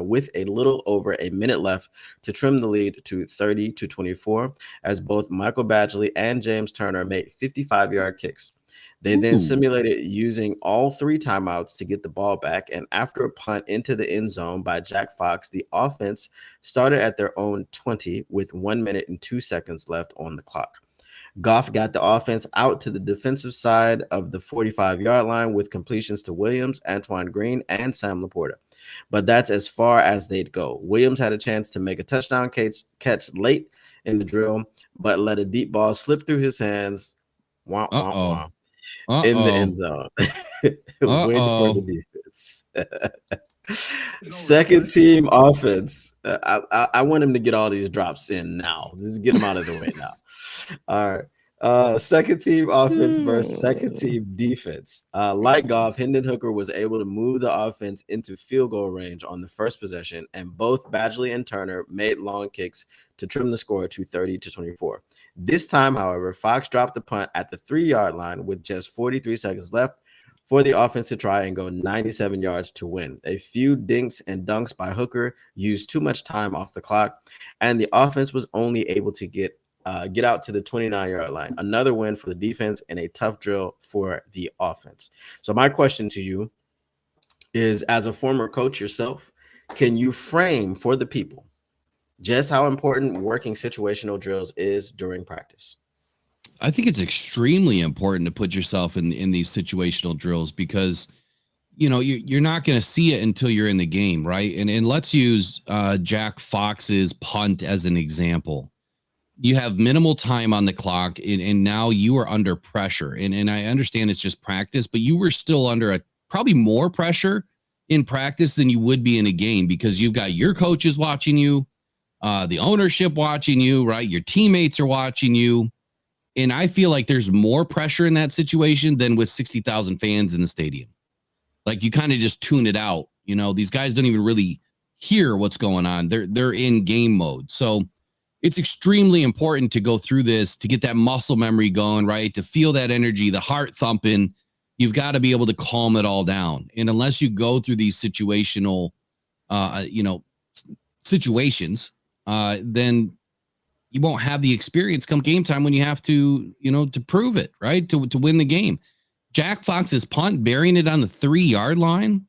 with a little over a minute left to trim the lead to 30-24, as both Michael Badgley and James Turner made 55-yard kicks. They then simulated using all 3 timeouts to get the ball back, and after a punt into the end zone by Jack Fox, the offense started at their own 20 with 1 minute and 2 seconds left on the clock. Goff got the offense out to the defensive side of the 45-yard line with completions to Williams, Antoine Green, and Sam Laporta. But that's as far as they'd go. Williams had a chance to make a touchdown catch late in the drill, but let a deep ball slip through his hands in the end zone. Win for the defense. Second team offense. I want him to get all these drops in now. Just get them out of the way now. All right. Second team offense versus second team defense. Like Goff, Hendon Hooker was able to move the offense into field goal range on the first possession, and both Badgley and Turner made long kicks to trim the score to 30-24. This time, however, Fox dropped the punt at the 3-yard line with just 43 seconds left for the offense to try and go 97 yards to win. A few dinks and dunks by Hooker used too much time off the clock, and the offense was only able to get out to the 29-yard line. Another win for the defense and a tough drill for the offense. So my question to you is, as a former coach yourself, can you frame for the people just how important working situational drills is during practice? I think it's extremely important to put yourself in these situational drills because, you're not going to see it until you're in the game, right? And let's use Jack Fox's punt as an example. You have minimal time on the clock, and now you are under pressure. And I understand it's just practice, but you were still under probably more pressure in practice than you would be in a game because you've got your coaches watching you, the ownership watching you, right? Your teammates are watching you. And I feel like there's more pressure in that situation than with 60,000 fans in the stadium. Like you kind of just tune it out. These guys don't even really hear what's going on. They're in game mode. So it's extremely important to go through this, to get that muscle memory going, right? To feel that energy, the heart thumping. You've got to be able to calm it all down. And unless you go through these situational, situations, then you won't have the experience come game time when you have to, to prove it, right? To win the game. Jack Fox's punt, burying it on the 3-yard line.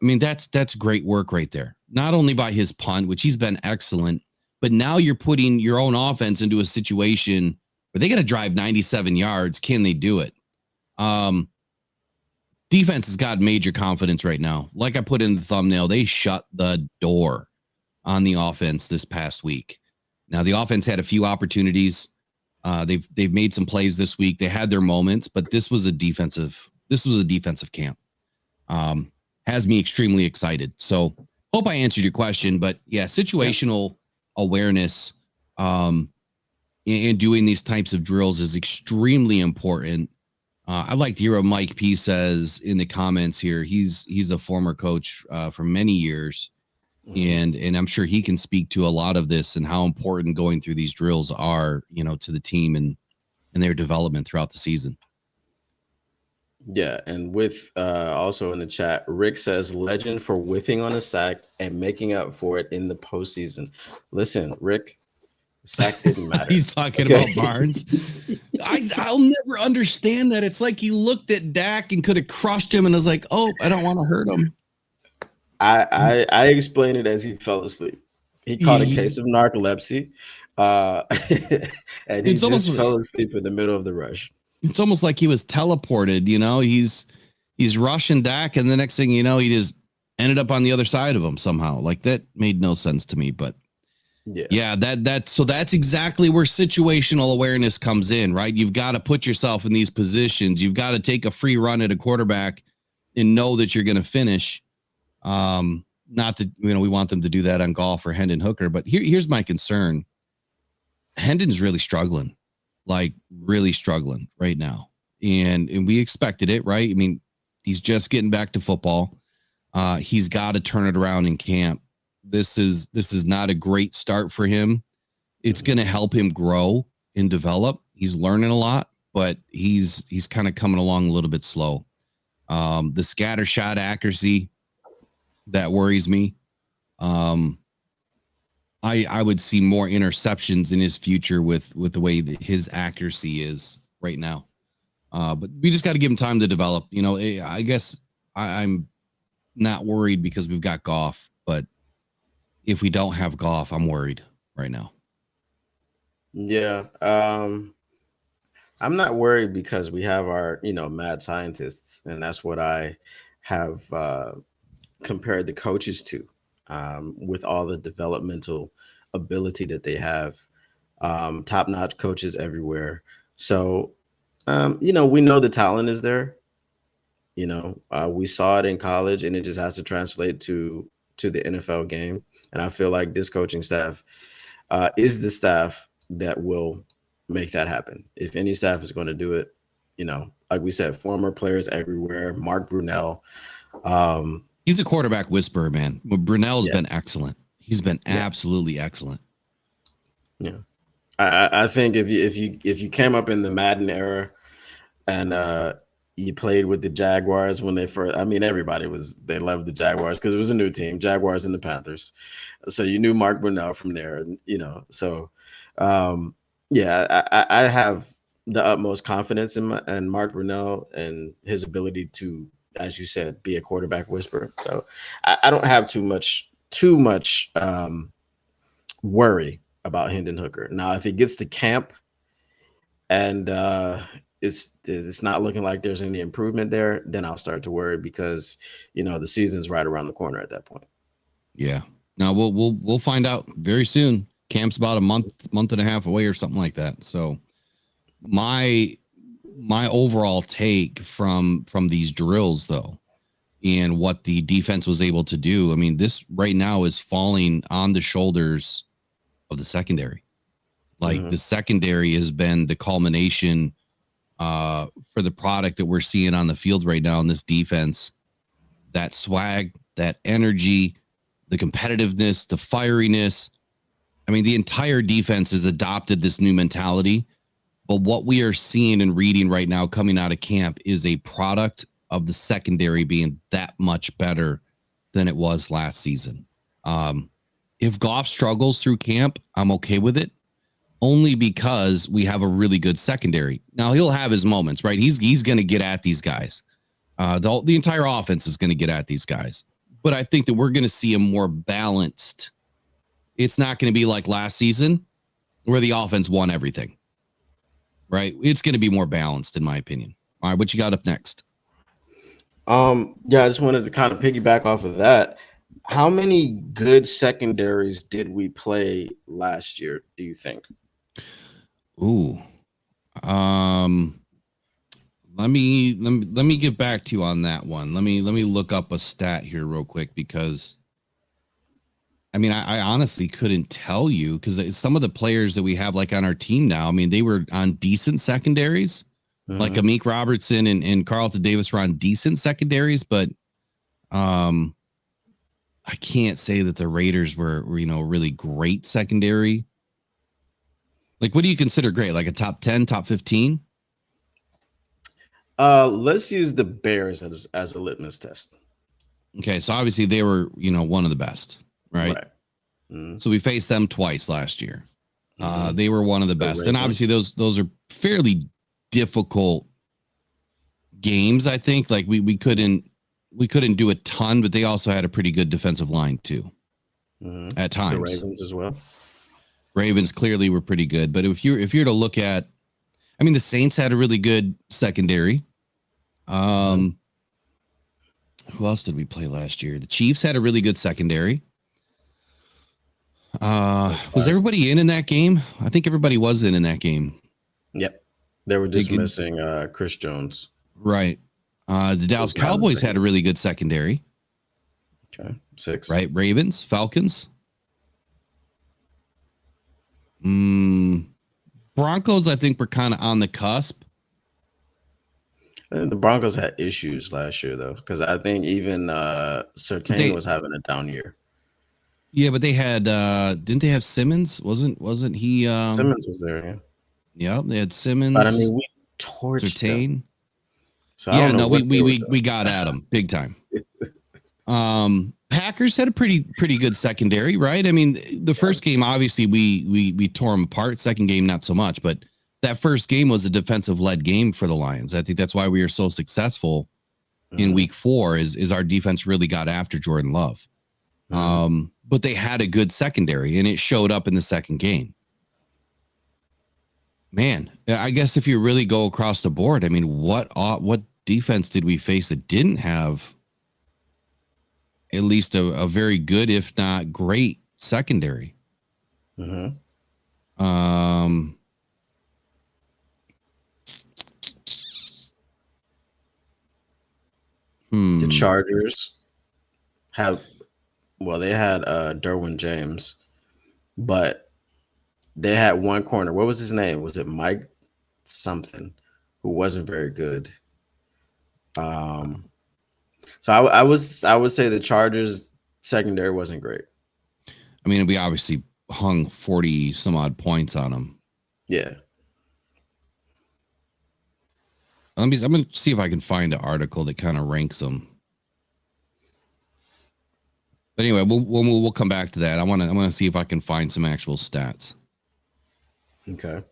I mean, that's great work right there. Not only by his punt, which he's been excellent, but now you're putting your own offense into a situation where they got to drive 97 yards. Can they do it? Defense has got major confidence right now. Like I put in the thumbnail, they shut the door on the offense this past week. Now the offense had a few opportunities. They've made some plays this week. They had their moments, but this was a defensive camp. Has me extremely excited. So hope I answered your question, but yeah, situational awareness in doing these types of drills is extremely important. I'd like to hear what Mike P says in the comments here. He's a former coach for many years, and I'm sure he can speak to a lot of this and how important going through these drills are, to the team and their development throughout the season. Yeah, and with also in the chat, Rick says legend for whiffing on a sack and making up for it in the postseason. Listen, Rick, sack didn't matter. He's talking about Barnes. I'll never understand that. It's like he looked at Dak and could have crushed him and was like, "Oh, I don't want to hurt him." I explained it as he fell asleep. He caught a case of narcolepsy, and he just fell asleep in the middle of the rush. it's almost like he was teleported, he's rushing Dak, and the next thing you know, he just ended up on the other side of him somehow. Like, that made no sense to me. But yeah, that's exactly where situational awareness comes in, right? You've got to put yourself in these positions. You've got to take a free run at a quarterback and know that you're going to finish. Not that, we want them to do that on golf or Hendon Hooker, but here's my concern. Hendon's really struggling, like really struggling right now. And we expected it, right? I mean, he's just getting back to football. He's got to turn it around in camp. This is not a great start for him. It's going to help him grow and develop. He's learning a lot, but he's kind of coming along a little bit slow. The scatter shot accuracy, that worries me. I would see more interceptions in his future with the way that his accuracy is right now. But we just got to give him time to develop. I guess I'm not worried because we've got Goff, but if we don't have Goff, I'm worried right now. Yeah. I'm not worried because we have our, mad scientists, and that's what I have compared the coaches to, with all the developmental ability that they have, top-notch coaches everywhere. So, we know the talent is there. We saw it in college, and it just has to translate to the NFL game. And I feel like this coaching staff is the staff that will make that happen. If any staff is going to do it, like we said, former players everywhere. Mark Brunell. He's a quarterback whisperer, man. Brunell's been excellent. He's been absolutely excellent. Yeah, I think if you came up in the Madden era and you played with the Jaguars when they first, everybody they loved the Jaguars because it was a new team, Jaguars and the Panthers. So you knew Mark Brunell from there, so I have the utmost confidence in Mark Brunell and his ability to, as you said, be a quarterback whisperer. So I don't have too much worry about Hendon Hooker. Now, if he gets to camp and it's not looking like there's any improvement there, then I'll start to worry because the season's right around the corner at that point. Yeah. Now we'll find out very soon. Camp's about a month and a half away or something like that. So my overall take from these drills, though, and what the defense was able to do, this right now is falling on the shoulders of the secondary. Like the secondary has been the culmination for the product that we're seeing on the field right now in this defense. That swag, that energy, the competitiveness, the fieriness. The entire defense has adopted this new mentality. But what we are seeing and reading right now coming out of camp is a product of the secondary being that much better than it was last season. If Goff struggles through camp, I'm okay with it, only because we have a really good secondary. Now, he'll have his moments, right? He's going to get at these guys. The entire offense is going to get at these guys. But I think that we're going to see a more balanced. It's not going to be like last season where the offense won everything. Right? It's going to be more balanced, in my opinion. All right, what you got up next? I just wanted to kind of piggyback off of that. How many good secondaries did we play last year, do you think? Ooh. Let me get back to you on that one. Let me look up a stat here real quick because I honestly couldn't tell you because some of the players that we have like on our team now, they were on decent secondaries. Like Amik Robertson and Carlton Davis were on decent secondaries, but I can't say that the Raiders were really great secondary. Like, what do you consider great? Like a top 10, top 15? Let's use the Bears as a litmus test. Okay, so obviously they were, one of the best, right? So we faced them twice last year. They were one of the best. And obviously those are fairly difficult games, I think. Like we couldn't do a ton, but they also had a pretty good defensive line too. At times. The Ravens as well. Ravens clearly were pretty good, but if you're to look at, I mean, the Saints had a really good secondary. Who else did we play last year? The Chiefs had a really good secondary. Was everybody in that game? I think everybody was in that game. Yep. They were just missing Chris Jones. Right. The Dallas Cowboys had a really good secondary. Okay. 6. Right. Ravens, Falcons. Broncos, I think, were kind of on the cusp. The Broncos had issues last year, though, because I think even Surtain was having a down year. Yeah, but they had didn't they have Simmons? Wasn't he? Simmons was there. Yeah, they had Simmons. But I mean, we torched them. So yeah, no, we got at them big time. Packers had a pretty good secondary, right? I mean, the first game, obviously, we tore them apart. Second game, not so much, but that first game was a defensive-led game for the Lions. I think that's why we were so successful in week 4 is our defense really got after Jordan Love. But they had a good secondary, and it showed up in the second game. Man, I guess if you really go across the board, I mean, what defense did we face that didn't have at least a very good, if not great, secondary? The Chargers they had Derwin James, but they had one corner. What was his name? Was it Mike something, who wasn't very good? So I would say the Chargers secondary wasn't great. I mean, we obviously hung 40 some odd points on them. Yeah. I'm going to see if I can find an article that kind of ranks them. But anyway, we'll come back to that. I'm going to see if I can find some actual stats. Okay.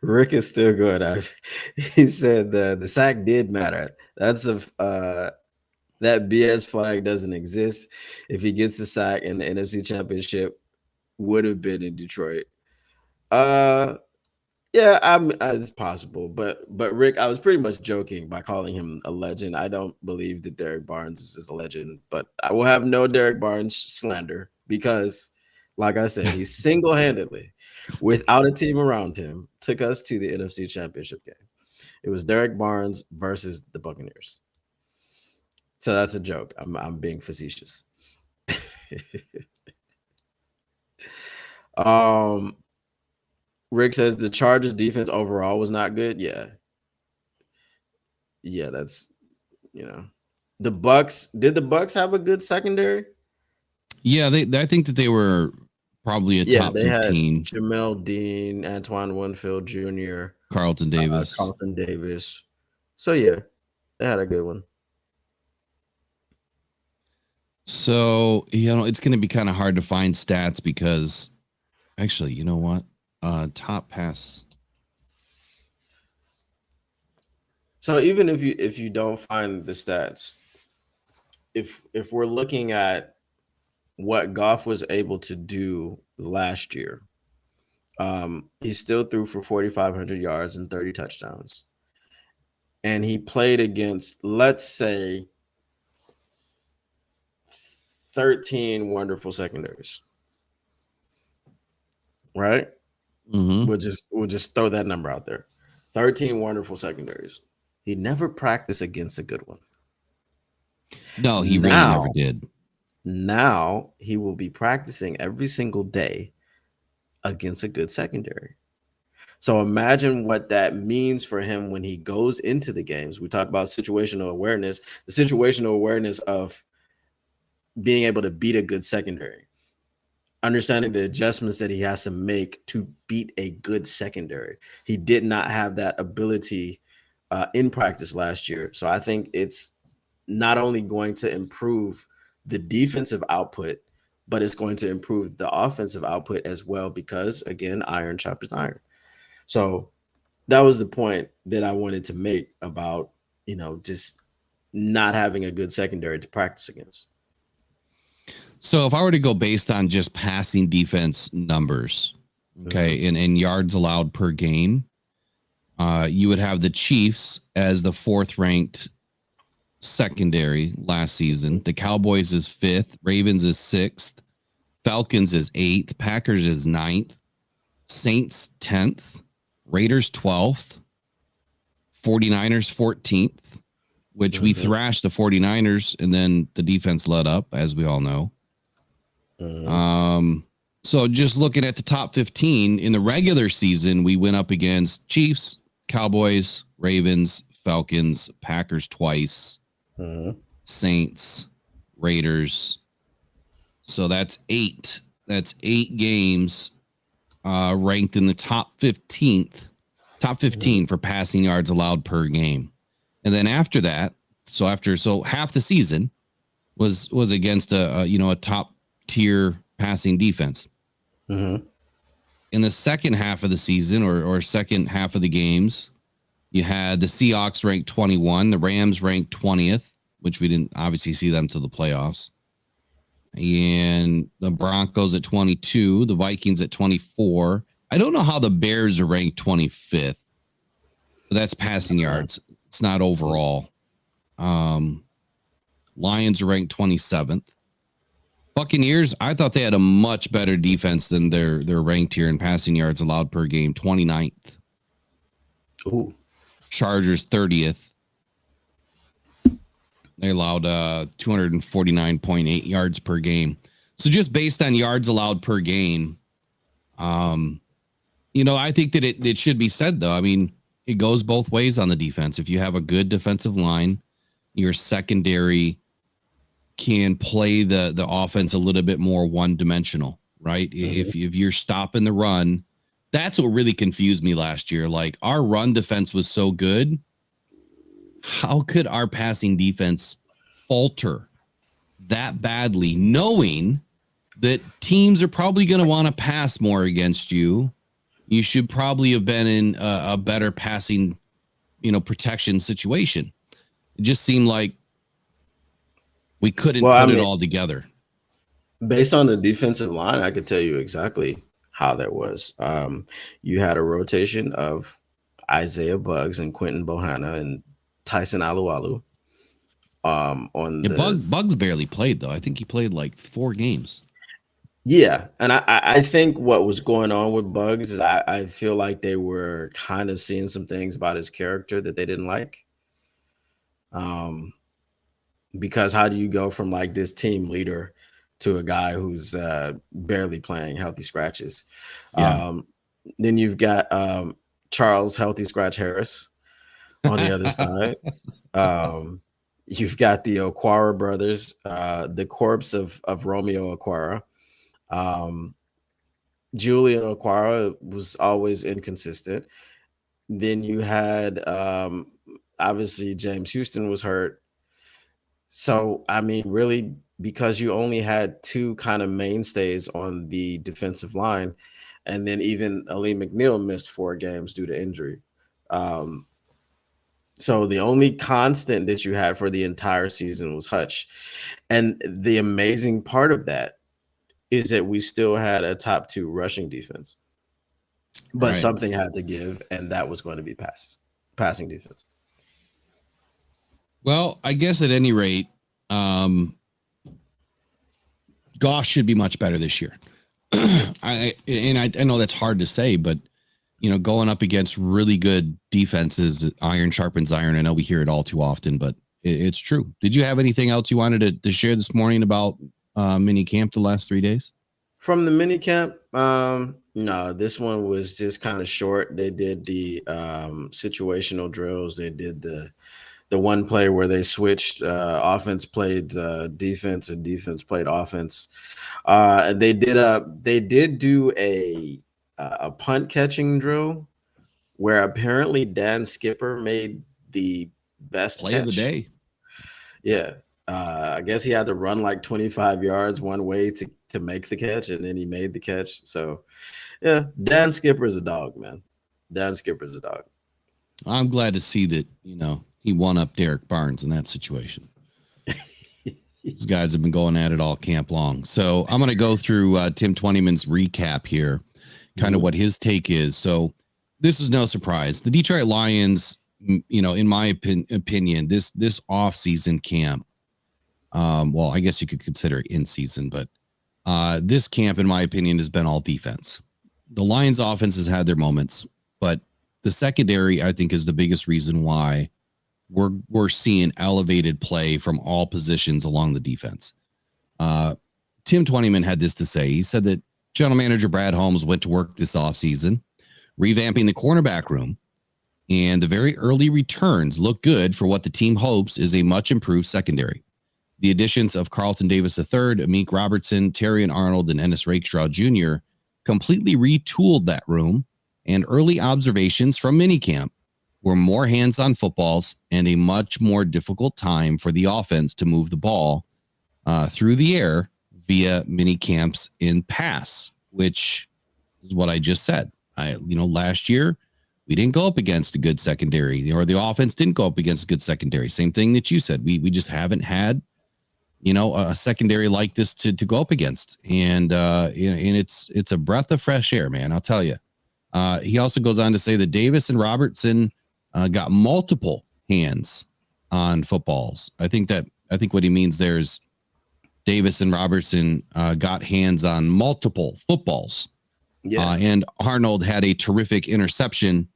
Rick is still good. He said the sack did matter. That's that BS flag doesn't exist. If he gets the sack in the NFC Championship, would have been in Detroit. Yeah, it's possible, but Rick, I was pretty much joking by calling him a legend. I don't believe that Derek Barnes is a legend, but I will have no Derek Barnes slander because, like I said, he single-handedly, without a team around him, took us to the NFC Championship game. It was Derek Barnes versus the Buccaneers. So that's a joke. I'm being facetious. Rick says the Chargers defense overall was not good. Yeah, that's the Bucks. Did the Bucks have a good secondary? Yeah, I think that they were probably a top 15. Had Jamel Dean, Antoine Winfield Jr., Carlton Davis. So yeah, they had a good one. So it's going to be kind of hard to find stats because, actually, you know what? Top pass. So even if you don't find the stats, if we're looking at what Goff was able to do last year, he still threw for 4,500 yards and 30 touchdowns, and he played against, let's say, 13 wonderful secondaries. Right? We'll just throw that number out there. 13 wonderful secondaries. He never practiced against a good one. No, he really never did. Now he will be practicing every single day against a good secondary. So imagine what that means for him when he goes into the games. We talk about situational awareness, the situational awareness of being able to beat a good secondary. Understanding the adjustments that he has to make to beat a good secondary. He did not have that ability in practice last year. So I think it's not only going to improve the defensive output, but it's going to improve the offensive output as well because, again, iron sharpens iron. So that was the point that I wanted to make about, just not having a good secondary to practice against. So if I were to go based on just passing defense numbers, okay, and yards allowed per game, you would have the Chiefs as the 4th ranked secondary last season. The Cowboys is 5th, Ravens is 6th, Falcons is 8th, Packers is 9th, Saints 10th, Raiders 12th, 49ers 14th, which we thrashed the 49ers, and then the defense let up, as we all know. So just looking at the top 15 in the regular season, we went up against Chiefs, Cowboys, Ravens, Falcons, Packers twice, Saints, Raiders. So that's 8. That's 8 games ranked in the top 15 for passing yards allowed per game. And then after that, so half the season was against a top tier passing defense. In the second half of the season or second half of the games, you had the Seahawks ranked 21, the Rams ranked 20th, which we didn't obviously see them to the playoffs, and the Broncos at 22, the Vikings at 24. I don't know how the Bears are ranked 25th, but that's passing yards. It's not overall. Lions are ranked 27th. Buccaneers, I thought they had a much better defense than they're ranked here in passing yards allowed per game, 29th. Ooh. Chargers 30th. They allowed 249.8 yards per game. So just based on yards allowed per game, I think that it should be said, though. I mean, it goes both ways on the defense. If you have a good defensive line, your secondary can play the offense a little bit more one-dimensional, right? If you're stopping the run, that's what really confused me last year. Like, our run defense was so good. How could our passing defense falter that badly, knowing that teams are probably going to want to pass more against you? You should probably have been in a better passing, protection situation. It just seemed like we couldn't put it all together. Based on the defensive line, I could tell you exactly how that was. You had a rotation of Isaiah Buggs and Quentin Bohanna and Tyson Alualu. Buggs barely played, though. I think he played like 4 games. Yeah, and I think what was going on with Buggs is I feel like they were kind of seeing some things about his character that they didn't like. Because how do you go from like this team leader to a guy who's barely playing healthy scratches? Yeah. Then you've got Charles Healthy Scratch Harris on the other side. You've got the Okwara brothers, the corpse of Romeo Okwara. Julian Okwara was always inconsistent. Then you had obviously James Houston was hurt. So, I mean, really, because you only had 2 kind of mainstays on the defensive line, and then even Alim McNeill missed 4 games due to injury. So the only constant that you had for the entire season was Hutch. And the amazing part of that is that we still had a top 2 rushing defense. But something had to give, and that was going to be passing defense. Well, I guess at any rate, Goff should be much better this year. I know that's hard to say, but going up against really good defenses, iron sharpens iron. I know we hear it all too often, but it's true. Did you have anything else you wanted to share this morning about mini camp the last 3 days? From the mini camp, no, this one was just kind of short. They did the situational drills. They did the one play where they switched, offense played defense and defense played offense. And they did do a punt catching drill where apparently Dan Skipper made the best play of the day. Yeah. I guess he had to run like 25 yards one way to make the catch, and then he made the catch. So, yeah, Dan Skipper's a dog, man. Dan Skipper's a dog. I'm glad to see that, he won up Derek Barnes in that situation. These guys have been going at it all camp long. So I'm going to go through Tim Twentyman's recap here, kind of what his take is. So this is no surprise. The Detroit Lions, in my opinion, this off-season camp, well, I guess you could consider it in season, but this camp, in my opinion, has been all defense. The Lions offense has had their moments, but the secondary, I think, is the biggest reason why we're seeing elevated play from all positions along the defense. Tim Twentyman had this to say. He said that General Manager Brad Holmes went to work this offseason, revamping the cornerback room, and the very early returns look good for what the team hopes is a much improved secondary. The additions of Carlton Davis III, Amik Robertson, Terrion Arnold, and Ennis Rakestraw Jr. completely retooled that room, and early observations from minicamp were more hands-on footballs and a much more difficult time for the offense to move the ball through the air via mini camps in pass, which is what I just said. Last year we didn't go up against a good secondary, or the offense didn't go up against a good secondary. Same thing that you said. We just haven't had, a secondary like this to go up against, and it's a breath of fresh air, man. I'll tell you. He also goes on to say that Davis and Robertson got multiple hands on footballs. I think what he means there is Davis and Robertson got hands on multiple footballs. Yeah. And Arnold had a terrific interception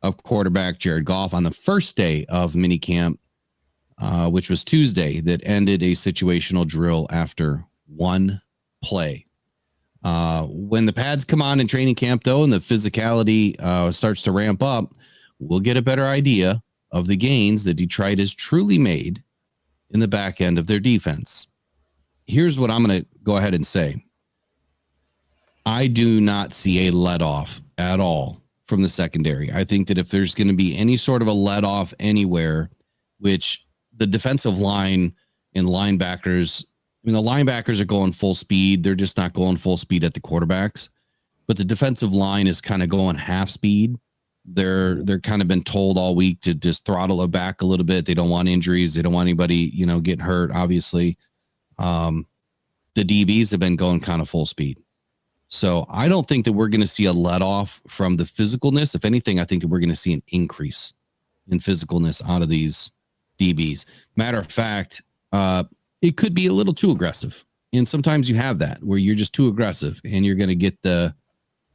of quarterback Jared Goff on the first day of minicamp, which was Tuesday, that ended a situational drill after one play. When the pads come on in training camp, though, and the physicality starts to ramp up, we'll get a better idea of the gains that Detroit has truly made in the back end of their defense. Here's what I'm going to go ahead and say. I do not see a let-off at all from the secondary. I think that if there's going to be any sort of a let-off anywhere, which the defensive line and linebackers, the linebackers are going full speed. They're just not going full speed at the quarterbacks. But the defensive line is kind of going half speed. They're kind of been told all week to just throttle it back a little bit. They don't want injuries. They don't want anybody, getting hurt, obviously. The DBs have been going kind of full speed. So I don't think that we're going to see a let off from the physicalness. If anything, I think that we're going to see an increase in physicalness out of these DBs. Matter of fact, it could be a little too aggressive. And sometimes you have that where you're just too aggressive and you're going to get that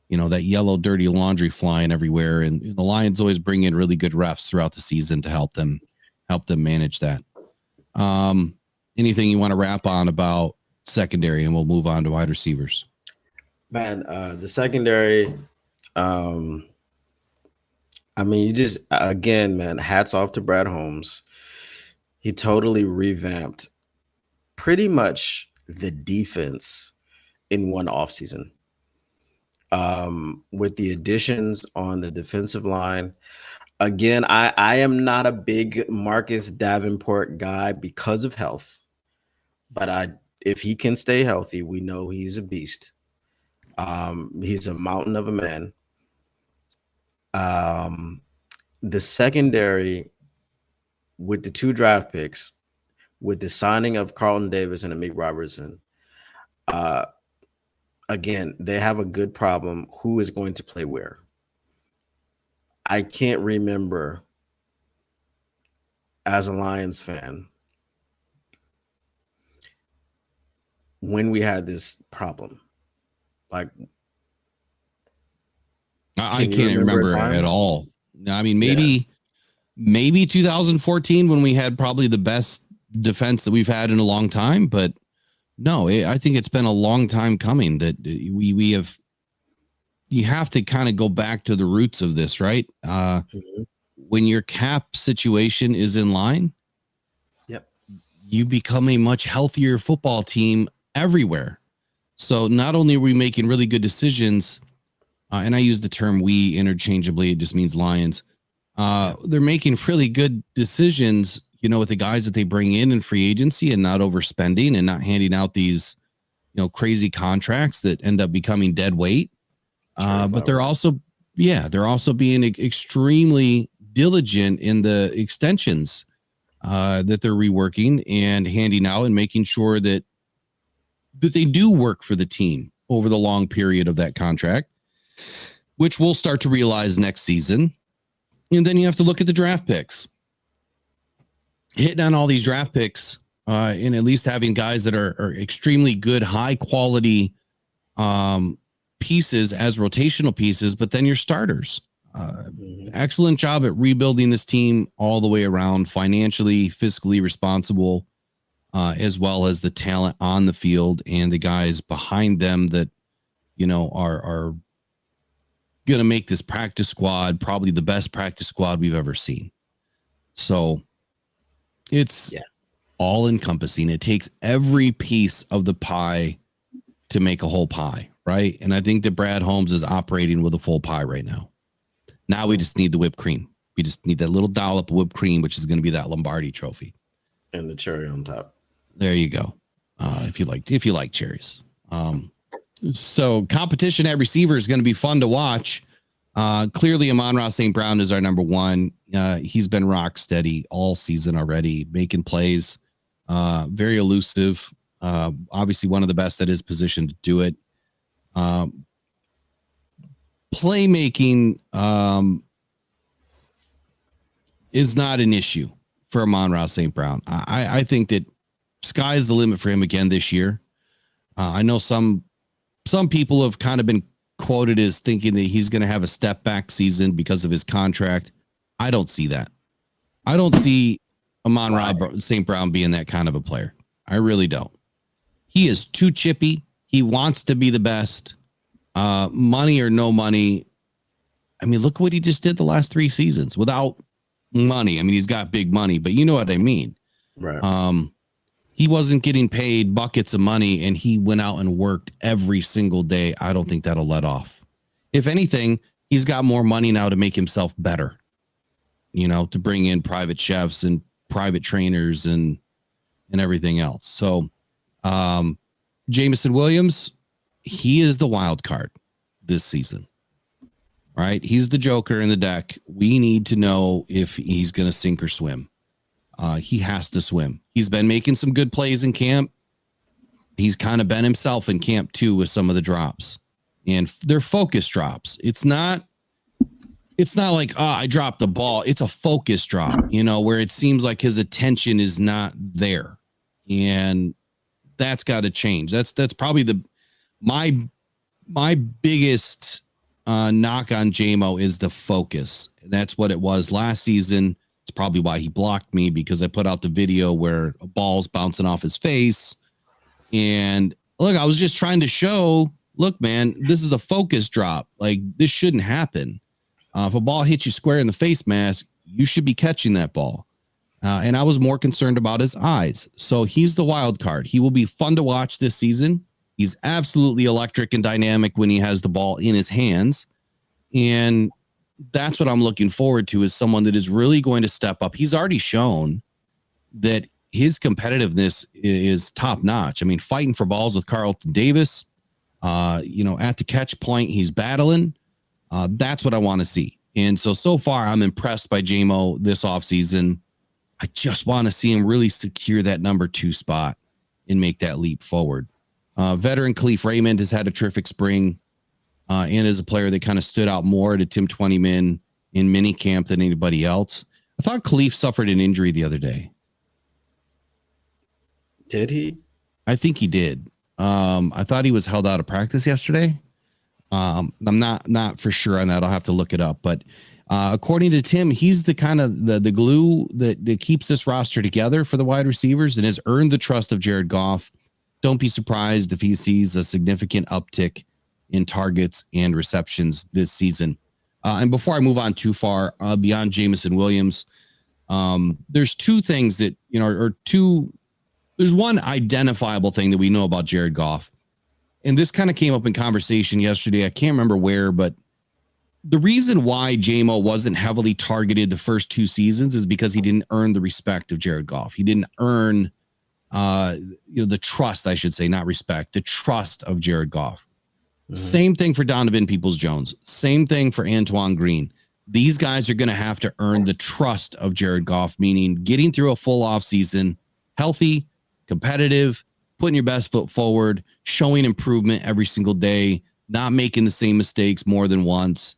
yellow, dirty laundry flying everywhere. And the Lions always bring in really good refs throughout the season to help them manage that. Anything you want to wrap on about secondary, and we'll move on to wide receivers? Man, the secondary, you just, again, man, hats off to Brad Holmes. He totally revamped pretty much the defense in one offseason. With the additions on the defensive line. Again, I am not a big Marcus Davenport guy because of health, but if he can stay healthy, we know he's a beast. He's a mountain of a man. The secondary, with the 2 draft picks, with the signing of Carlton Davis and Amik Robertson, again, they have a good problem. Who is going to play where? I can't remember, as a Lions fan, when we had this problem. Like, I can't remember at all. I mean, maybe 2014 when we had probably the best defense that we've had in a long time, but no, I think it's been a long time coming that we have. You have to kind of go back to the roots of this, right? When your cap situation is in line, you become a much healthier football team everywhere. So not only are we making really good decisions, and I use the term we interchangeably, it just means Lions. They're making really good decisions, with the guys that they bring in free agency and not overspending and not handing out these, crazy contracts that end up becoming dead weight. But they're also being extremely diligent in the extensions that they're reworking and handing out and making sure that they do work for the team over the long period of that contract, which we'll start to realize next season. And then you have to look at the draft picks. Hitting on all these draft picks and at least having guys that are extremely good, high quality pieces as rotational pieces, but then your starters. Excellent job at rebuilding this team all the way around, financially, fiscally responsible, as well as the talent on the field and the guys behind them that, you know, are going to make this practice squad probably the best practice squad we've ever seen. So it's all encompassing. It takes every piece of the pie to make a whole pie, right? And I think that Brad Holmes is operating with a full pie right now. Now we just need the whipped cream. We just need that little dollop of whipped cream, which is going to be that Lombardi trophy. And the cherry on top. There you go. If you like cherries. So competition at receiver is going to be fun to watch. Clearly Amon-Ra St. Brown is our number one. He's been rock steady all season already, making plays, very elusive. Obviously one of the best at his position to do it. Playmaking is not an issue for Amon-Ra St. Brown. I think that sky's the limit for him again this year. I know some people have kind of been quoted as thinking that he's going to have a step back season because of his contract. I don't see that. I don't see Amon-Ra St. Brown being that kind of a player. I really don't. He is too chippy. He wants to be the best. Money or no money. I mean, look what he just did the last 3 seasons without money. I mean, he's got big money, but you know what I mean. Right. He wasn't getting paid buckets of money and he went out and worked every single day. I don't think that'll let off. If anything, he's got more money now to make himself better, you know, to bring in private chefs and private trainers and everything else. So, Jameson Williams, he is the wild card this season, right? He's the joker in the deck. We need to know if he's going to sink or swim. He has to swim. He's been making some good plays in camp. He's kind of been himself in camp too with some of the drops, and they're focus drops. It's not like, I dropped the ball. It's a focus drop, you know, where it seems like his attention is not there, and that's got to change. That's probably my biggest knock on JMO is the focus. That's what it was last season. It's probably why he blocked me, because I put out the video where a ball's bouncing off his face. And look, I was just trying to show, look, man, this is a focus drop. Like, this shouldn't happen. If a ball hits you square in the face mask, you should be catching that ball. And I was more concerned about his eyes. So he's the wild card. He will be fun to watch this season. He's absolutely electric and dynamic when he has the ball in his hands. And that's what I'm looking forward to, is someone that is really going to step up. He's already shown that his competitiveness is top notch. I mean, fighting for balls with Carlton Davis, you know, at the catch point, he's battling. That's what I want to see. And so far I'm impressed by JMO this offseason. I just want to see him really secure that number 2 spot and make that leap forward. Veteran Khalif Raymond has had a terrific spring. And is a player that kind of stood out more to Tim Twentyman in mini camp than anybody else. I thought Khalif suffered an injury the other day. Did he? I think he did. I thought he was held out of practice yesterday. I'm not for sure on that. I'll have to look it up. But according to Tim, he's the kind of the glue that keeps this roster together for the wide receivers and has earned the trust of Jared Goff. Don't be surprised if he sees a significant uptick in targets and receptions this season. And before I move on too far beyond Jameson Williams, there's 2 things that, you know, there's one identifiable thing that we know about Jared Goff. And this kind of came up in conversation yesterday. I can't remember where, but the reason why JMO wasn't heavily targeted the first 2 seasons is because he didn't earn the respect of Jared Goff. He didn't earn, the trust, I should say, not respect, the trust of Jared Goff. Same thing for Donovan Peoples-Jones. Same thing for Antoine Green. These guys are going to have to earn the trust of Jared Goff, meaning getting through a full offseason, healthy, competitive, putting your best foot forward, showing improvement every single day, not making the same mistakes more than once.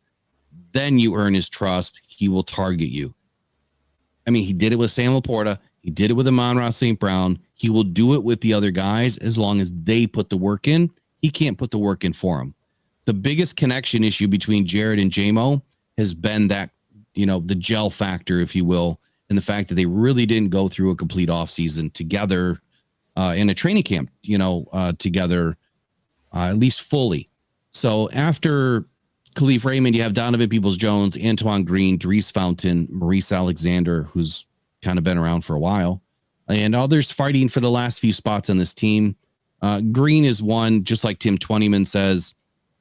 Then you earn his trust. He will target you. I mean, he did it with Sam Laporta. He did it with Amon-Ra St. Brown. He will do it with the other guys as long as they put the work in. He can't put the work in for him. The biggest connection issue between Jared and J-Mo has been that, the gel factor, if you will, and the fact that they really didn't go through a complete offseason together in a training camp, together, at least fully. So after Khalif Raymond, you have Donovan Peoples-Jones, Antoine Green, Dries Fountain, Maurice Alexander, who's kind of been around for a while, and others fighting for the last few spots on this team. Green is one, just like Tim Twentyman says.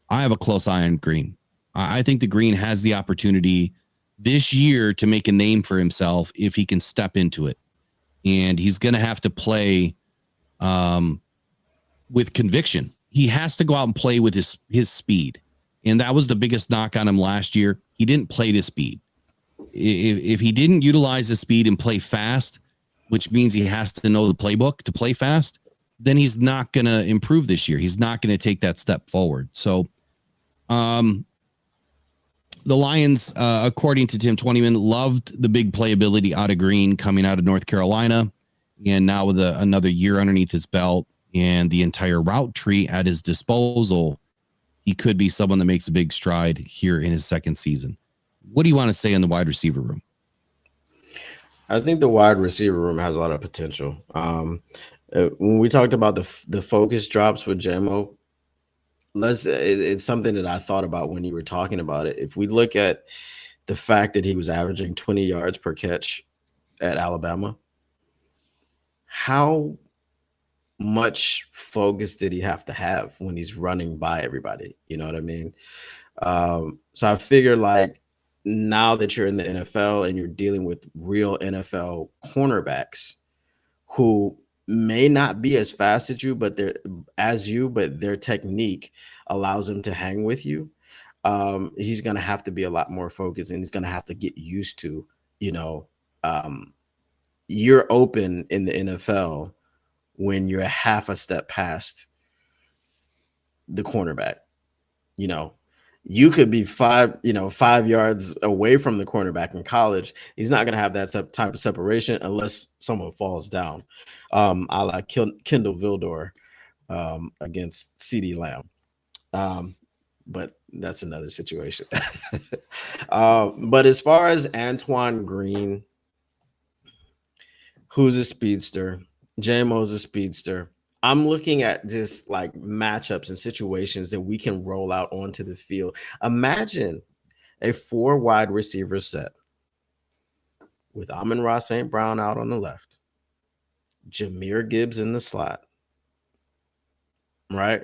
I have a close eye on Green. I think the Green has the opportunity this year to make a name for himself if he can step into it. And he's going to have to play with conviction. He has to go out and play with his speed. And that was the biggest knock on him last year. He didn't play to speed. If he didn't utilize the speed and play fast, which means he has to know the playbook to play fast, then he's not going to improve this year. He's not going to take that step forward. So the Lions, according to Tim Twentyman, loved the big playability out of Green coming out of North Carolina. And now with another year underneath his belt and the entire route tree at his disposal, he could be someone that makes a big stride here in his second season. What do you want to say in the wide receiver room? I think the wide receiver room has a lot of potential. When we talked about the focus drops with J-Mo, it's something that I thought about when you were talking about it. If we look at the fact that he was averaging 20 yards per catch at Alabama, how much focus did he have when he's running by everybody? You know what I mean? So I figure, like, now that you're in the NFL and you're dealing with real NFL cornerbacks who may not be as fast as you, but their technique allows them to hang with you. He's going to have to be a lot more focused, and he's going to have to get used to, you're open in the NFL when you're half a step past the cornerback. You could be 5 yards away from the cornerback in college. He's not going to have that type of separation unless someone falls down, a la Kendall Vildor against CeeDee Lamb. But that's another situation. But as far as Antoine Green, who's a speedster, J-Mo's a speedster, I'm looking at just like matchups and situations that we can roll out onto the field. Imagine a 4 wide receiver set with Amon-Ra St. Brown out on the left, Jahmyr Gibbs in the slot, right?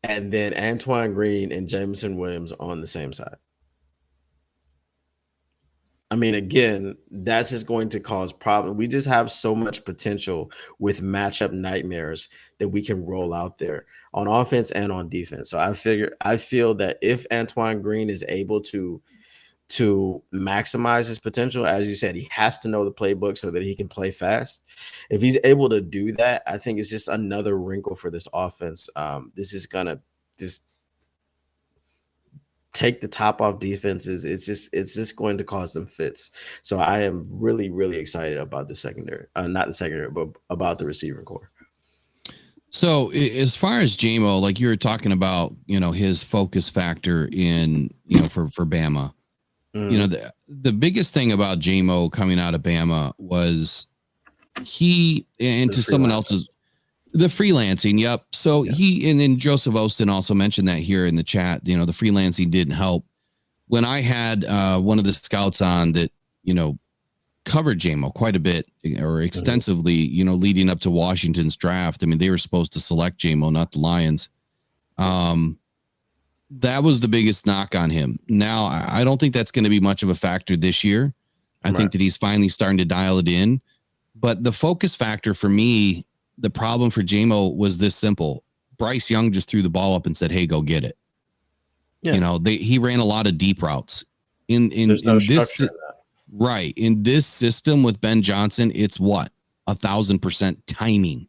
And then Antoine Green and Jameson Williams on the same side. I mean, again, that's just going to cause problems. We just have so much potential with matchup nightmares that we can roll out there on offense and on defense. So I feel that if Antoine Green is able to maximize his potential, as you said, he has to know the playbook so that he can play fast. If he's able to do that, I think it's just another wrinkle for this offense. This is gonna just take the top off defenses. It's just going to cause them fits. So I am really, really excited about the secondary, not the secondary, but about the receiving core. So as far as J-Mo, like you were talking about, his focus factor in, for Bama, the biggest thing about J-Mo coming out of Bama was he, and to someone else's, the freelancing. Yep. So he, and Joseph Osteen also mentioned that here in the chat, the freelancing didn't help. When I had one of the scouts on that, covered J-Mo quite a bit or extensively, leading up to Washington's draft. I mean, they were supposed to select J-Mo, not the Lions. That was the biggest knock on him. Now, I don't think that's going to be much of a factor this year. I think that he's finally starting to dial it in. But the focus factor for me, the problem for J-Mo was this simple. Bryce Young just threw the ball up and said, "Hey, go get it." Yeah. He ran a lot of deep routes. There's no in structure this in that. right in this system with Ben Johnson, it's what 1,000% timing.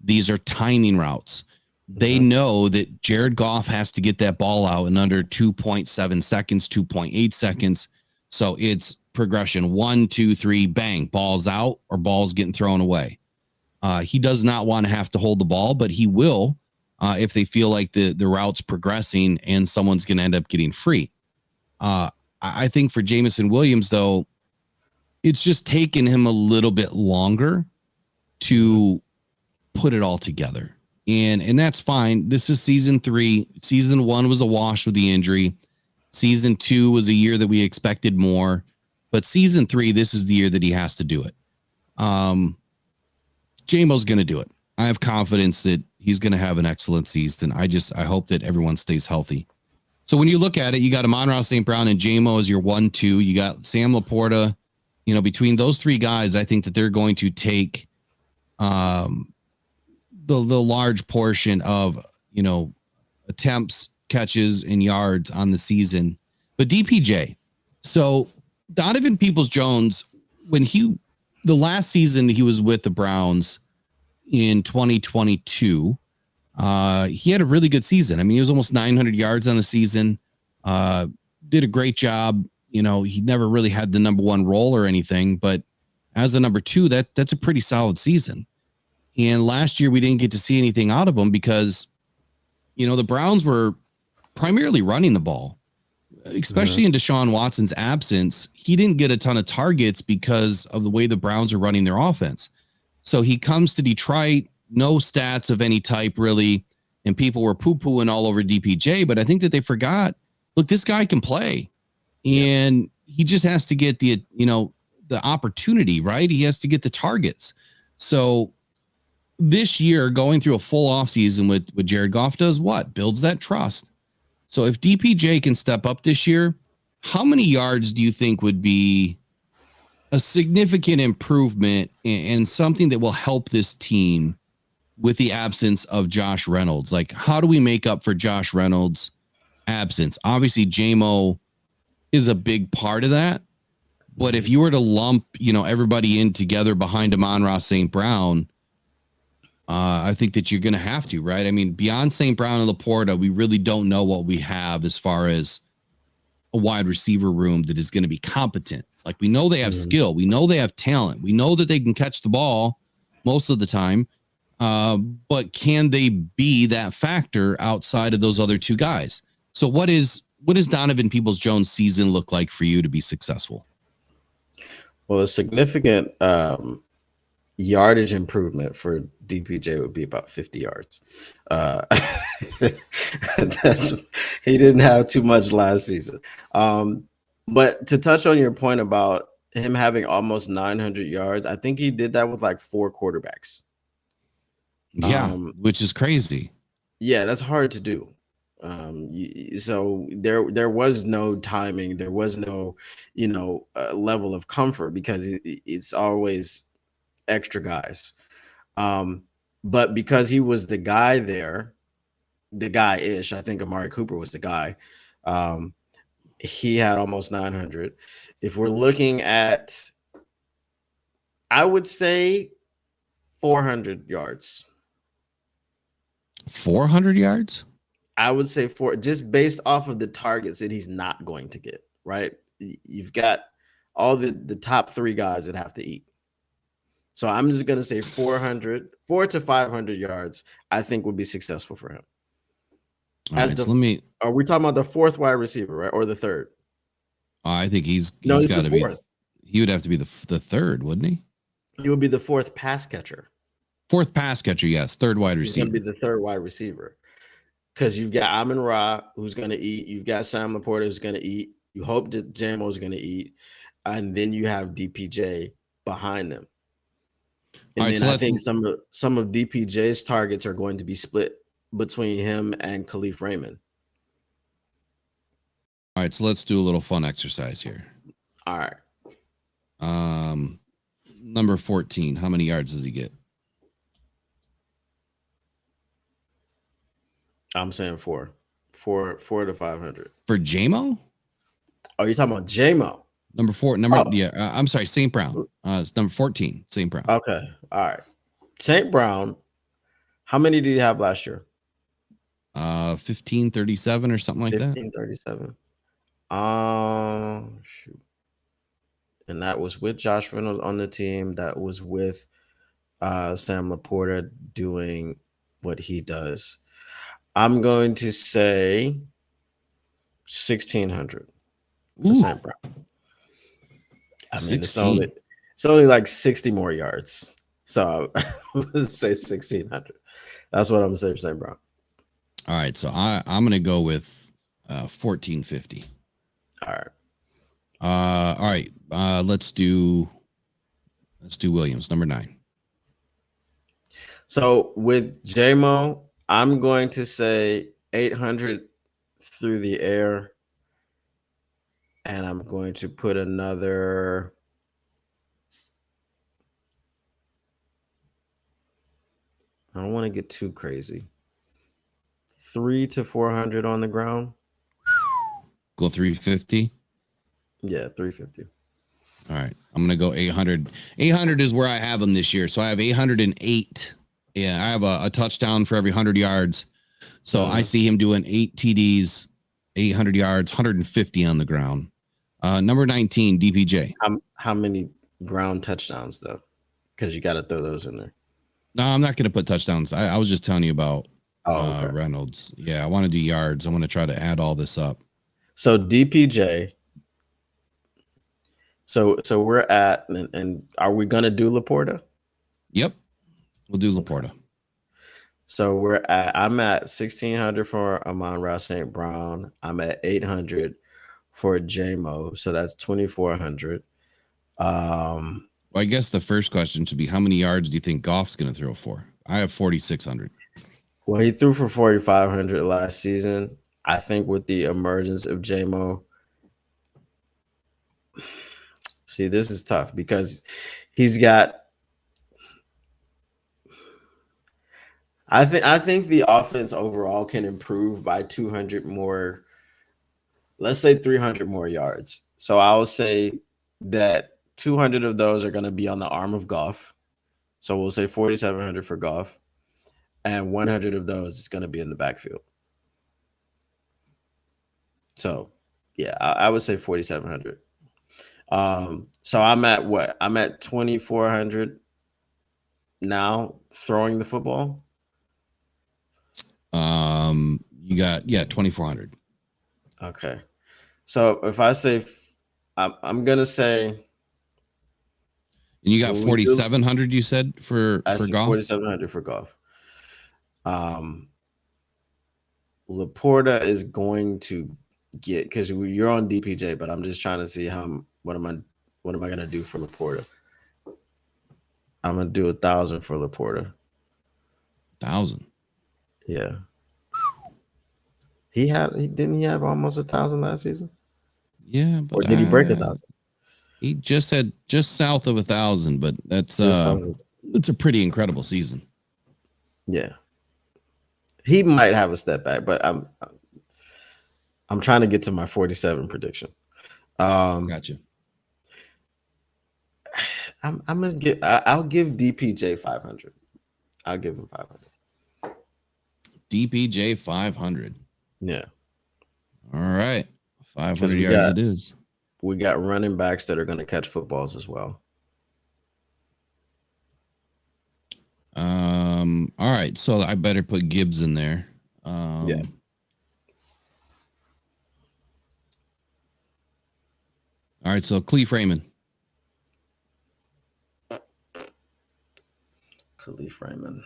These are timing routes. They know that Jared Goff has to get that ball out in under 2.7 seconds, 2.8 seconds. So it's progression 1, 2, 3, bang, ball's out or ball's getting thrown away. He does not want to have to hold the ball, but he will if they feel like the route's progressing and someone's going to end up getting free. I think for Jameson Williams, though, it's just taken him a little bit longer to put it all together. And that's fine. This is season 3. Season 1 was a wash with the injury. Season 2 was a year that we expected more. But season 3, this is the year that he has to do it. J-Mo's going to do it. I have confidence that he's going to have an excellent season. I hope that everyone stays healthy. So when you look at it, you got Amon-Ra St. Brown and J-Mo as your 1-2. You got Sam Laporta. Between those 3 guys, I think that they're going to take the large portion of attempts, catches, and yards on the season. But DPJ, so Donovan Peoples-Jones, the last season he was with the Browns in 2022, he had a really good season. I mean, he was almost 900 yards on the season. Did a great job. He never really had the number 1 role or anything, but as a number 2, that's a pretty solid season. And last year we didn't get to see anything out of him because, the Browns were primarily running the ball, especially in Deshaun Watson's absence. He didn't get a ton of targets because of the way the Browns are running their offense. So he comes to Detroit, no stats of any type really, and people were poo-pooing all over DPJ, but I think that they forgot, look, this guy can play. And he just has to get the opportunity, right? He has to get the targets. So this year, going through a full offseason with Jared Goff does what? Builds that trust. So if DPJ can step up this year, how many yards do you think would be a significant improvement and something that will help this team with the absence of Josh Reynolds? Like, how do we make up for Josh Reynolds' absence? Obviously, J-Mo is a big part of that. But if you were to lump, everybody in together behind Amon-Ra St. Brown, I think that you're going to have to, right? I mean, beyond St. Brown and Laporta, we really don't know what we have as far as a wide receiver room that is going to be competent. Like, we know they have skill. We know they have talent. We know that they can catch the ball most of the time. But can they be that factor outside of those other 2 guys? So what does Donovan Peoples-Jones' season look like for you to be successful? Well, a significant yardage improvement for DPJ would be about 50 yards. He didn't have too much last season. But to touch on your point about him having almost 900 yards, I think he did that with like 4 quarterbacks. Yeah, which is crazy. Yeah, that's hard to do. So there was no timing. There was no, level of comfort because it's always extra guys. But because he was the guy there, the guy-ish, I think Amari Cooper was the guy. He had almost 900. If we're looking at, I would say 400 yards. 400 yards? I would say just based off of the targets that he's not going to get, right? You've got all the top 3 guys that have to eat. So I'm just going to say 4 to 500 yards, I think would be successful for him. Are we talking about the 4th wide receiver, right? Or the 3rd? I think he's got to be. He would have to be the 3rd, wouldn't he? He would be the 4th pass catcher. 4th pass catcher, yes. 3rd wide receiver. He's going to be the 3rd wide receiver. Because you've got Amon-Ra who's going to eat. You've got Sam Laporta who's going to eat. You hope that J-Mo is going to eat. And then you have DPJ behind them. And then I think some of DPJ's targets are going to be split between him and Khalif Raymond. All right, so let's do a little fun exercise here. All right. Number 14, how many yards does he get? I'm saying 4 to 500. For J-Mo? Oh, you're talking about JMO. Number 4. I'm sorry, St. Brown. It's number 14, St. Brown. Okay. All right. St. Brown. How many did you have last year? 1537 or something like that. 1537. Shoot. And that was with Josh Reynolds on the team. That was with Sam Laporta doing what he does. I'm going to say 1,600 for St. Brown. I mean, it's only like 60 more yards. So I'm going to say 1,600. That's what I'm going to say for St. Brown. All right. So I'm going to go with 1,450. All right. All right. Let's do Williams, number 9. So with JMO, I'm going to say 800 through the air. And I'm going to put another I don't want to get too crazy. 300 to 400 on the ground. Go 350. Yeah, 350. All right. I'm going to go 800. 800 is where I have him this year. So I have 808. Yeah, I have a touchdown for every 100 yards. So I see him doing 8 TDs, 800 yards, 150 on the ground. Number 19, DPJ. How many ground touchdowns, though? Because you got to throw those in there. No, I'm not going to put touchdowns. I was just telling you about Reynolds. Yeah, I want to do yards. I want to try to add all this up. So DPJ. So we're at, and are we going to do Laporta? Yep. We'll do Laporta. Okay. So I'm at 1,600 for Amon-Ra St. Brown. I'm at 800 for JMO. So that's 2,400. Well, I guess the first question should be, how many yards do you think Goff's going to throw for? I have 4,600. Well, he threw for 4,500 last season. I think with the emergence of JMO, see, this is tough because he's got. I think the offense overall can improve by 200 more. Let's say 300 more yards. So I will say that 200 of those are going to be on the arm of Goff. So we'll say 4,700 for Goff, and 100 of those is going to be in the backfield. So, yeah, I would say 4,700. So I'm at what? I'm at 2,400 now throwing the football. You got 2,400. Okay. So if I say, I'm gonna say, and you got 4,700. You said for Goff. 4,700 for Goff. Laporta is going to get, because you're on DPJ, but I'm just trying to see what am I gonna do for Laporta? I'm gonna do 1,000 for Laporta. 1,000. Yeah. Didn't he have almost 1,000 last season? Yeah, but or did he break 1,000? He just had just south of 1,000, but that's a pretty incredible season. Yeah. He might have a step back, but I'm trying to get to my 47 prediction. Gotcha. I'll give DPJ 500. I'll give him 500. DPJ 500. Yeah. All right. 500 yards it is. We got running backs that are going to catch footballs as well. All right. So I better put Gibbs in there. Yeah. All right. So Khalif Raymond. Khalif Raymond.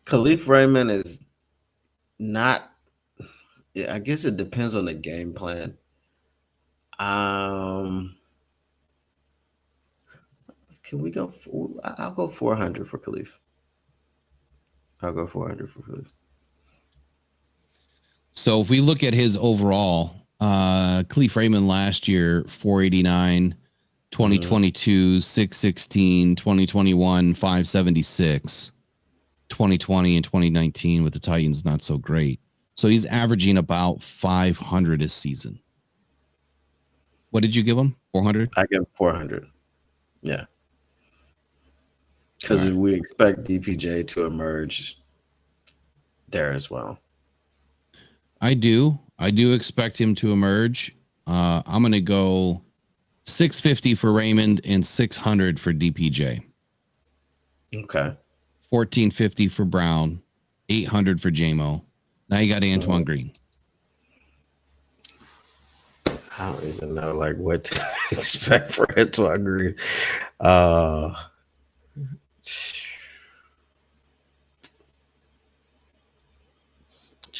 Khalif Raymond is not. I guess it depends on the game plan. Can we go? I'll go 400 for Khalif. I'll go 400 for Khalif. So if we look at his overall, Khalif Raymond last year, 489, 2022, 616, 2021, 576, 2020 and 2019 with the Titans, not so great. So he's averaging about 500 a season. What did you give him? 400? I give him 400. Yeah. Because we expect DPJ to emerge there as well. I do expect him to emerge. I'm going to go 650 for Raymond and 600 for DPJ. Okay. 1450 for Brown, 800 for JMO. Now you got Antoine Green. I don't even know what to expect for Antoine Green.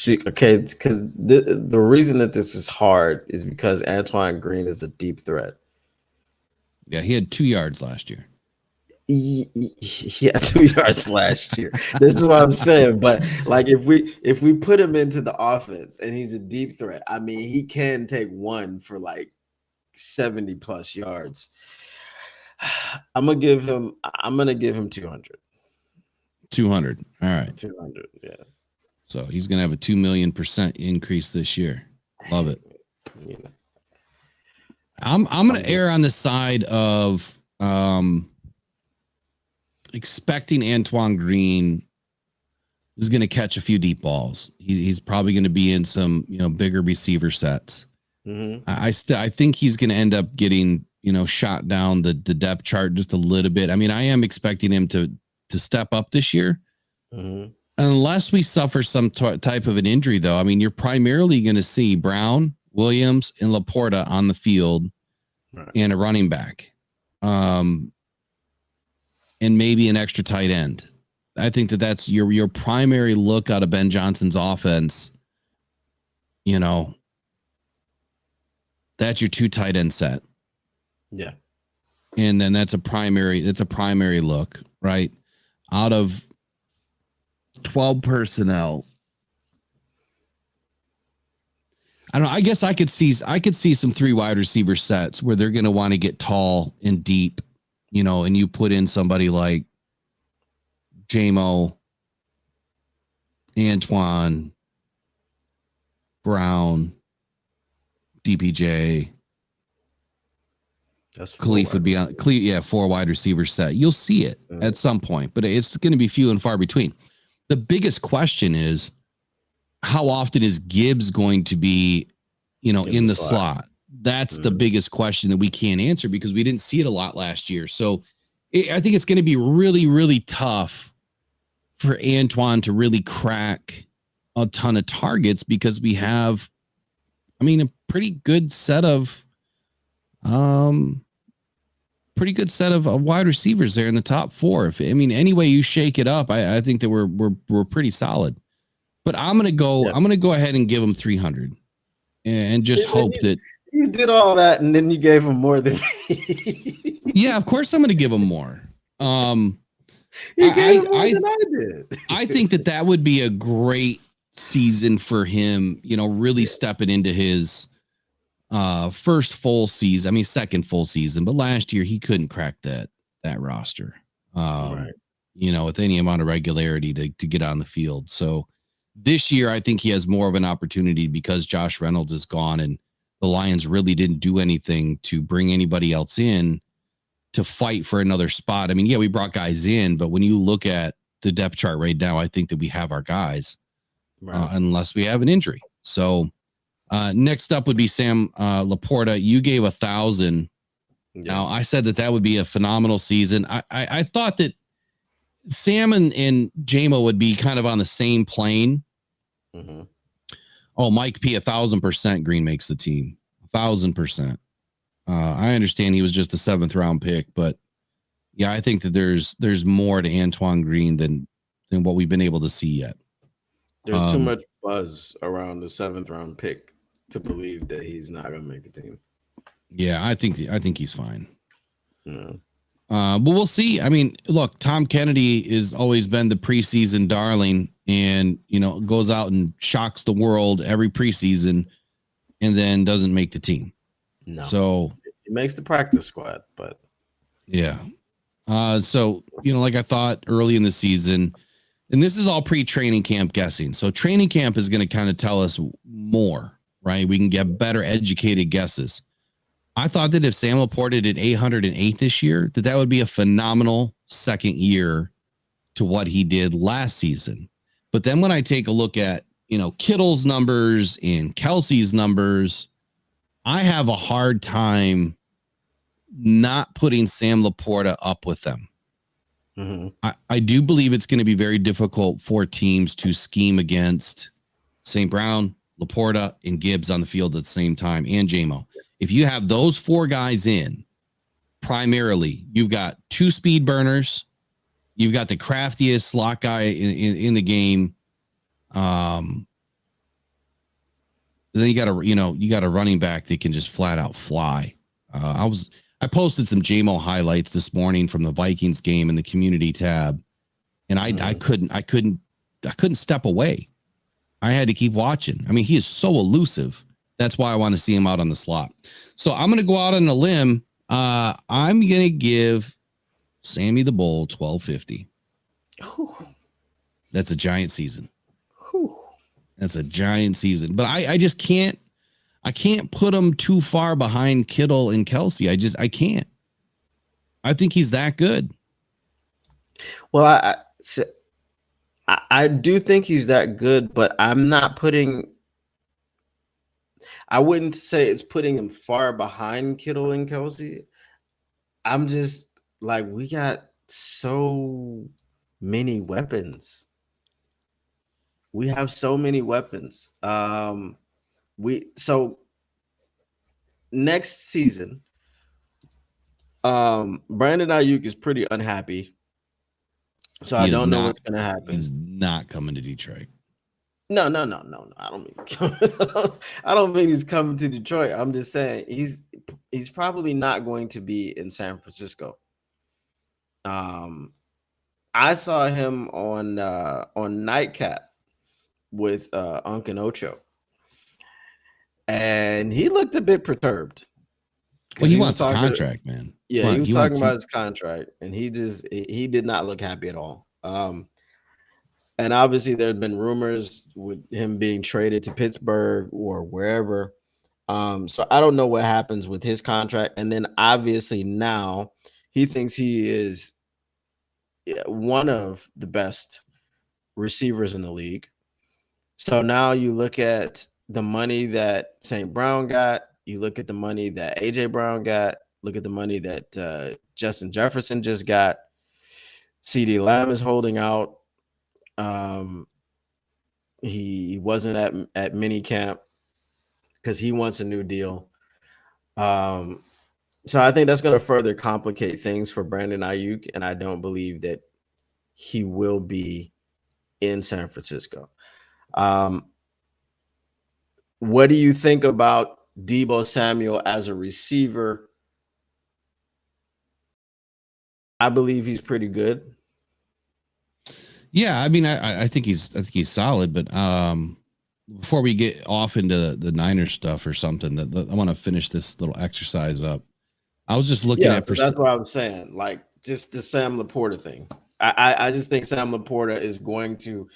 Okay, because the reason that this is hard is because Antoine Green is a deep threat. Yeah, he had 2 yards last year. He had 2 yards last year. This is what I'm saying. But if we put him into the offense and he's a deep threat, I mean, he can take one for 70 plus yards. I'm gonna give him 200. 200. All right. 200. Yeah. So he's gonna have a 2 million% increase this year. Love it. Yeah. I'm gonna err on the side of expecting Antoine Green is going to catch a few deep balls. He's probably going to be in some bigger receiver sets. Mm-hmm. I think he's going to end up getting shot down the depth chart just a little bit. I mean, I am expecting him to step up this year, unless we suffer some type of an injury. Though, I mean, you're primarily going to see Brown, Williams, and Laporta on the field, and a running back. And maybe an extra tight end. I think that's your primary look out of Ben Johnson's offense. That's your 2 tight end set. Yeah. And then that's a primary look, right? Out of 12 personnel. I don't know. I guess I could see some 3 wide receiver sets where they're going to want to get tall and deep. And you put in somebody like JMO, Antoine, Brown, DPJ. That's Khalif would be on 4 wide receiver set. You'll see it at some point, but it's going to be few and far between. The biggest question is, how often is Gibbs going to be, in the slot? That's the biggest question that we can't answer because we didn't see it a lot last year. So I think it's going to be really, really tough for Antoine to really crack a ton of targets because we have, a pretty good set of wide receivers there in the top 4. Any way you shake it up, I think that we're pretty solid. But I'm going to go ahead and give him 300 and just hope that you did all that and then you gave him more than me. Yeah, of course I'm going to give him more. You gave him more than I did. I think that would be a great season for him, really stepping into his first full season. Second full season, but last year he couldn't crack that roster. With any amount of regularity to get on the field. So this year I think he has more of an opportunity because Josh Reynolds is gone and the Lions really didn't do anything to bring anybody else in to fight for another spot. We brought guys in, but when you look at the depth chart right now, I think that we have our guys, unless we have an injury. So next up would be Sam Laporta. You gave 1,000. Yeah. Now I said that would be a phenomenal season. I thought that Sam and JMO would be kind of on the same plane. Mm-hmm. Oh, Mike P, 1,000% Green makes the team. 1,000%. I understand he was just a 7th round pick, but yeah, I think that there's more to Antoine Green than what we've been able to see yet. There's too much buzz around the 7th round pick to believe that he's not going to make the team. Yeah, I think he's fine. Yeah. But we'll see. Look, Tom Kennedy has always been the preseason darling and, goes out and shocks the world every preseason and then doesn't make the team. No. So it makes the practice squad, but yeah. So, like I thought early in the season, and this is all pre-training camp guessing. So training camp is going to kind of tell us more, right? We can get better educated guesses. I thought that if Sam Laporta did 808 this year, that would be a phenomenal second year to what he did last season. But then when I take a look at, Kittle's numbers and Kelsey's numbers, I have a hard time not putting Sam Laporta up with them. Mm-hmm. I do believe it's going to be very difficult for teams to scheme against St. Brown, Laporta, and Gibbs on the field at the same time, and JMO. If you have those four guys in, primarily, you've got two speed burners, you've got the craftiest slot guy in the game. Then you got a running back that can just flat out fly. I posted some JMO highlights this morning from the Vikings game in the community tab, and I couldn't step away. I had to keep watching. I mean, he is so elusive. That's why I want to see him out on the slot. So I'm going to go out on a limb. I'm going to give Sammy the Bull 1250. That's a giant season. That's a giant season. But I just can't. I can't put him too far behind Kittle and Kelsey. I can't. I think he's that good. Well, I do think he's that good, but I'm not putting. I wouldn't say it's putting him far behind Kittle and Kelsey. I'm just like, we got so many weapons. We have so many weapons. So next season, Brandon Ayuk is pretty unhappy. So I don't know what's going to happen. He's not coming to Detroit. No. I don't mean he's coming to Detroit. I'm just saying he's probably not going to be in San Francisco. I saw him on Nightcap with Uncle Ocho, and he looked a bit perturbed. Well, he wants a contract, man. Yeah, he was talking about his contract, and he did not look happy at all. And obviously, there have been rumors with him being traded to Pittsburgh or wherever. So I don't know what happens with his contract. And then obviously now he thinks he is one of the best receivers in the league. So now you look at the money that St. Brown got. You look at the money that A.J. Brown got. Look at the money that Justin Jefferson just got. CeeDee Lamb is holding out. He wasn't at mini camp because he wants a new deal. So I think that's going to further complicate things for Brandon Ayuk, and I don't believe that he will be in San Francisco. What do you think about Deebo Samuel as a receiver? I believe he's pretty good. Yeah, I mean, I think he's solid, but before we get off into the Niners stuff or something, I want to finish this little exercise up. I was just looking at. So that's what I was saying. Like just the Sam Laporta thing. I just think Sam Laporta is going to.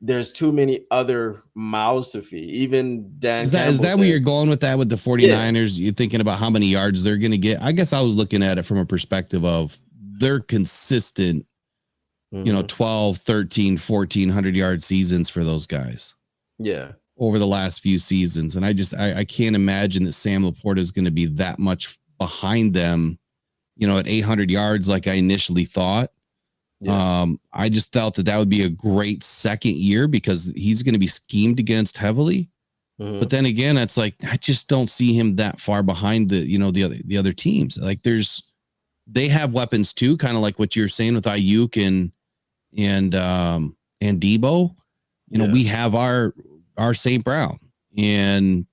There's too many other mouths to feed. Even Dan. Is that where you're going with that with the 49ers? Yeah. You're thinking about how many yards they're going to get. I guess I was looking at it from a perspective of they're consistent. 12, 13, 1,400 yard seasons for those guys. Yeah. Over the last few seasons. And I can't imagine that Sam Laporta is going to be that much behind them, at 800 yards like I initially thought. Yeah. I just felt that would be a great second year because he's going to be schemed against heavily. Mm-hmm. But then again, it's like, I just don't see him that far behind the other teams. Like they have weapons too, kind of like what you're saying with Ayuk and Deebo. We have our St. Brown, and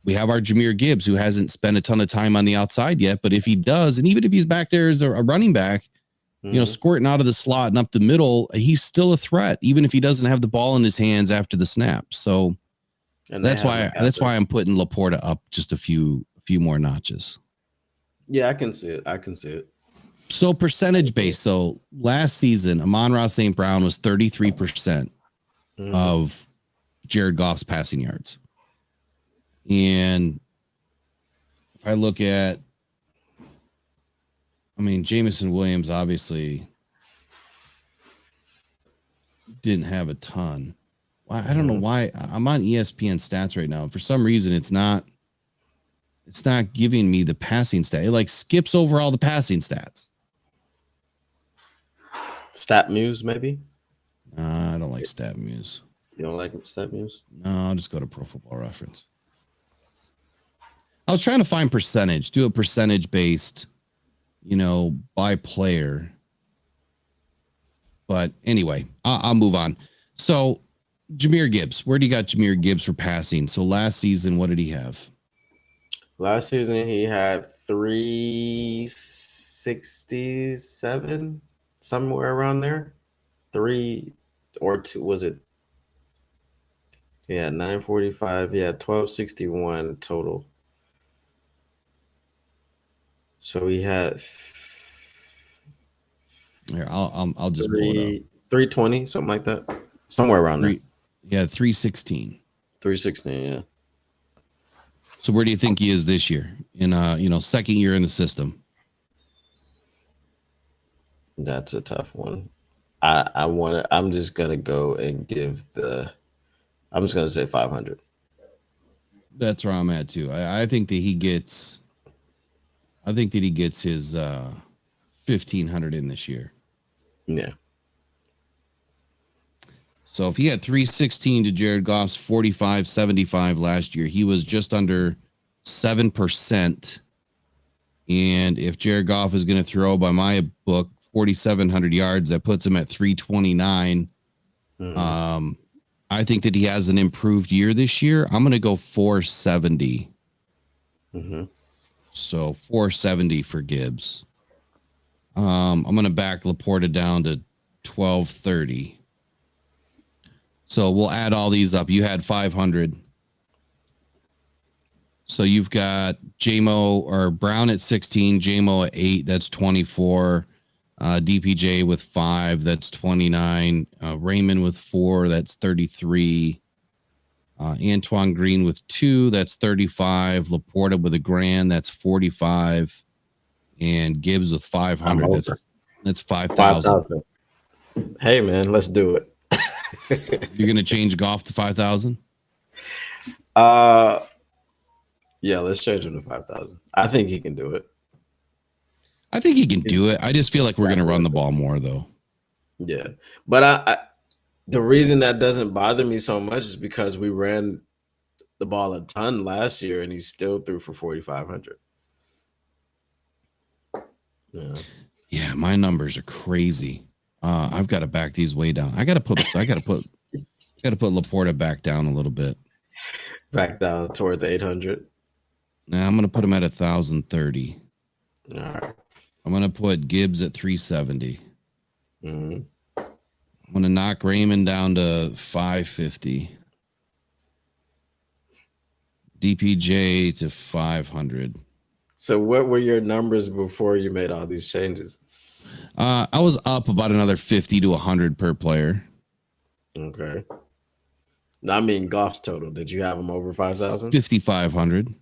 we have our Jahmyr Gibbs, who hasn't spent a ton of time on the outside yet. But if he does, and even if he's back there as a running back, squirting out of the slot and up the middle, he's still a threat, even if he doesn't have the ball in his hands after the snap. So that's why I'm putting Laporta up just a few more notches. Yeah, I can see it. So percentage based. So last season, Amon-Ra St. Brown was 33% of Jared Goff's passing yards. And if I look at, Jameson Williams obviously didn't have a ton. I don't know why. I'm on ESPN stats right now. For some reason, it's not giving me the passing stat. It like skips over all the passing stats. StatMuse, maybe? I don't like StatMuse. You don't like StatMuse? No, I'll just go to Pro Football Reference. I was trying to find percentage, do a percentage based, by player. But anyway, I'll move on. So Jahmyr Gibbs, where do you got Jahmyr Gibbs for passing? So last season, what did he have? Last season, he had 367, somewhere around there. 3 or 2, was it? Yeah, 945. Yeah, 1261 total. So he had. Here, I'll just pull it up. 320, something like that, somewhere around there. Yeah, 316. 316, yeah. So where do you think he is this year? In second year in the system. That's a tough one. I'm just gonna go and I'm just gonna say 500. That's where I'm at too. I think that he gets his 1,500 in this year. Yeah. So if he had 316 to Jared Goff's 45.75 last year, he was just under 7%. And if Jared Goff is going to throw, by my book, 4,700 yards, that puts him at 329. I think that he has an improved year this year. I'm going to go 470. So 470 for Gibbs. I'm going to back Laporta down to 1230. So we'll add all these up. You had 500. So you've got JMO or Brown at 16, JMO at 8. That's 24. DPJ with 5. That's 29. Raymond with 4. That's 33. Antoine Green with 2. That's 35. Laporta with $1,000. That's 45. And Gibbs with 500. That's 5,000. Hey man, let's do it. You're gonna change Goff to 5,000? Yeah, let's change him to 5,000. I think he can do it. I think he can do it. I just feel like we're gonna run the ball more though. Yeah, but I the reason that doesn't bother me so much is because we ran the ball a ton last year and he still threw for 4,500. Yeah, my numbers are crazy. I've got to back these way down. I gotta put Laporta back down a little bit. Back down towards 800. Now I'm gonna put him at 1,030. All right. I'm gonna put Gibbs at 370. I'm gonna knock Raymond down to 550. DPJ to 500. So what were your numbers before you made all these changes? I was up about another 50 to 100 per player. Okay. I mean, Goff's total. Did you have him over 5,000? 5,500.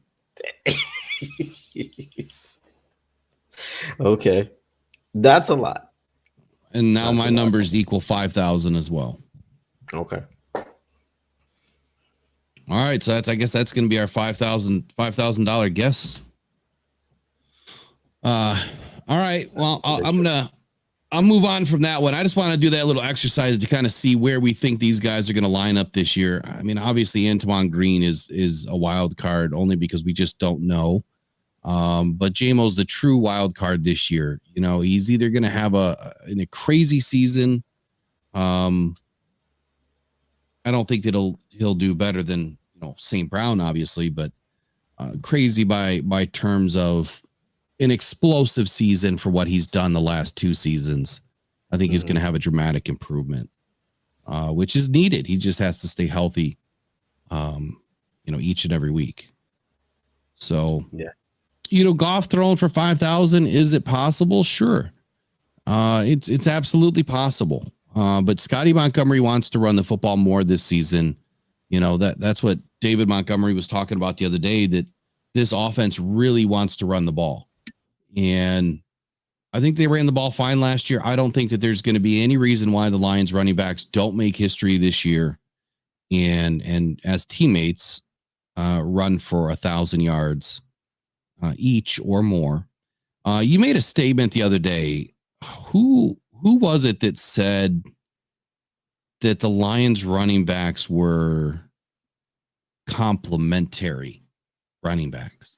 Okay. That's a lot. And now my numbers equal 5,000 as well. Okay. All right. So I guess that's going to be our $5,000 guess. All right. Well, I'll move on from that one. I just want to do that little exercise to kind of see where we think these guys are going to line up this year. I mean, obviously Antoine Green is a wild card only because we just don't know. But JMO's the true wild card this year. He's either going to have a crazy season. I don't think that he'll do better than St. Brown, obviously, but crazy by terms of an explosive season for what he's done the last 2 seasons. I think he's going to have a dramatic improvement, which is needed. He just has to stay healthy, each and every week. So, yeah, Goff throwing for 5,000, is it possible? Sure. It's absolutely possible. But Scotty Montgomery wants to run the football more this season. You know, that's what David Montgomery was talking about the other day, that this offense really wants to run the ball. And I think they ran the ball fine last year. I don't think that there's going to be any reason why the Lions running backs don't make history this year and as teammates run for 1,000 yards each or more. You made a statement the other day. Who was it that said that the Lions running backs were complementary running backs?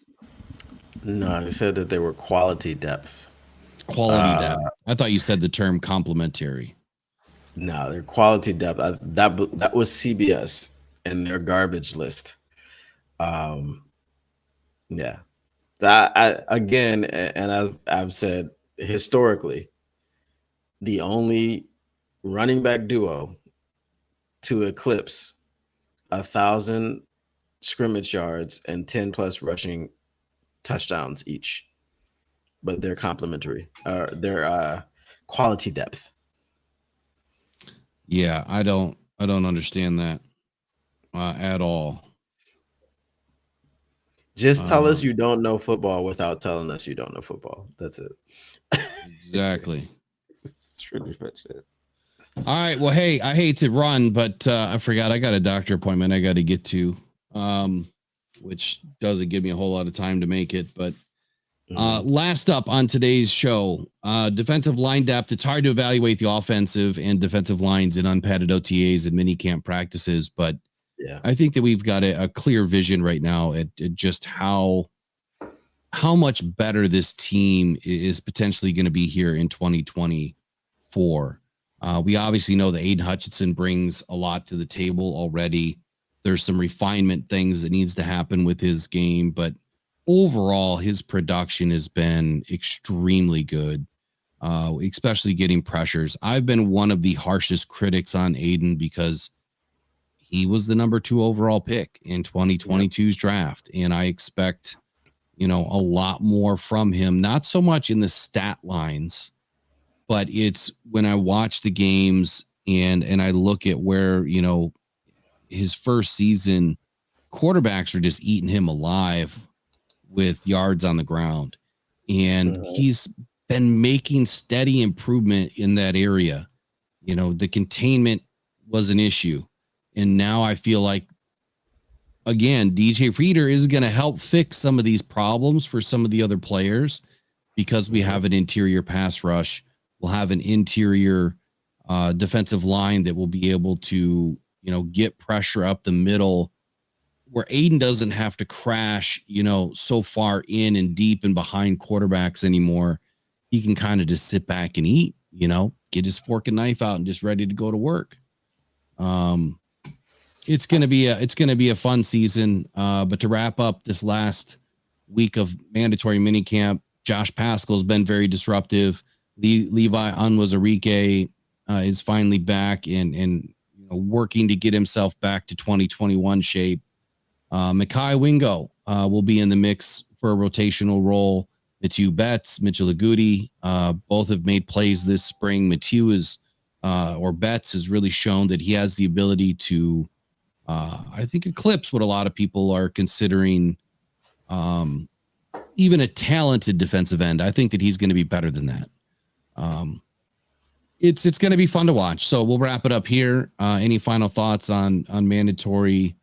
No, they said that they were quality depth. Quality depth. I thought you said the term complementary. No, they're quality depth. That was CBS and their garbage list. Yeah. Again, and I've said historically, the only running back duo to eclipse 1,000 scrimmage yards and 10 plus rushing touchdowns each, but they're complementary. They're quality depth. Yeah, I don't understand that at all. Just tell us you don't know football without telling us you don't know football. That's it. Exactly. It's pretty much it. All right. Well, hey, I hate to run, but I forgot I got a doctor appointment I got to get to, which doesn't give me a whole lot of time to make it. But last up on today's show, defensive line depth. It's hard to evaluate the offensive and defensive lines in unpadded OTAs and mini camp practices, but yeah, I think that we've got a clear vision right now at just how much better this team is potentially going to be here in 2024. We obviously know that Aiden Hutchinson brings a lot to the table already. There's some refinement things that needs to happen with his game, but overall, his production has been extremely good, especially getting pressures. I've been one of the harshest critics on Aiden because he was the number 2 overall pick in 2022's draft, and I expect, a lot more from him. Not so much in the stat lines, but it's when I watch the games and I look at where, his first season, quarterbacks are just eating him alive with yards on the ground. And he's been making steady improvement in that area. The containment was an issue. And now I feel like, again, DJ Reader is going to help fix some of these problems for some of the other players because we have an interior pass rush. We'll have an interior defensive line that will be able to, get pressure up the middle where Aiden doesn't have to crash, so far in and deep and behind quarterbacks anymore. He can kind of just sit back and eat, get his fork and knife out and just ready to go to work. It's going to be a fun season. But to wrap up this last week of mandatory minicamp, Josh Pascal's been very disruptive. Levi Onwuzurike is finally back and working to get himself back to 2021 shape. Mekhi Wingo will be in the mix for a rotational role. Mathieu Betts, Mitchell Agudi, both have made plays this spring. Betts has really shown that he has the ability to, I think, eclipse what a lot of people are considering even a talented defensive end. I think that he's going to be better than that. It's going to be fun to watch. So we'll wrap it up here. Any final thoughts on mandatory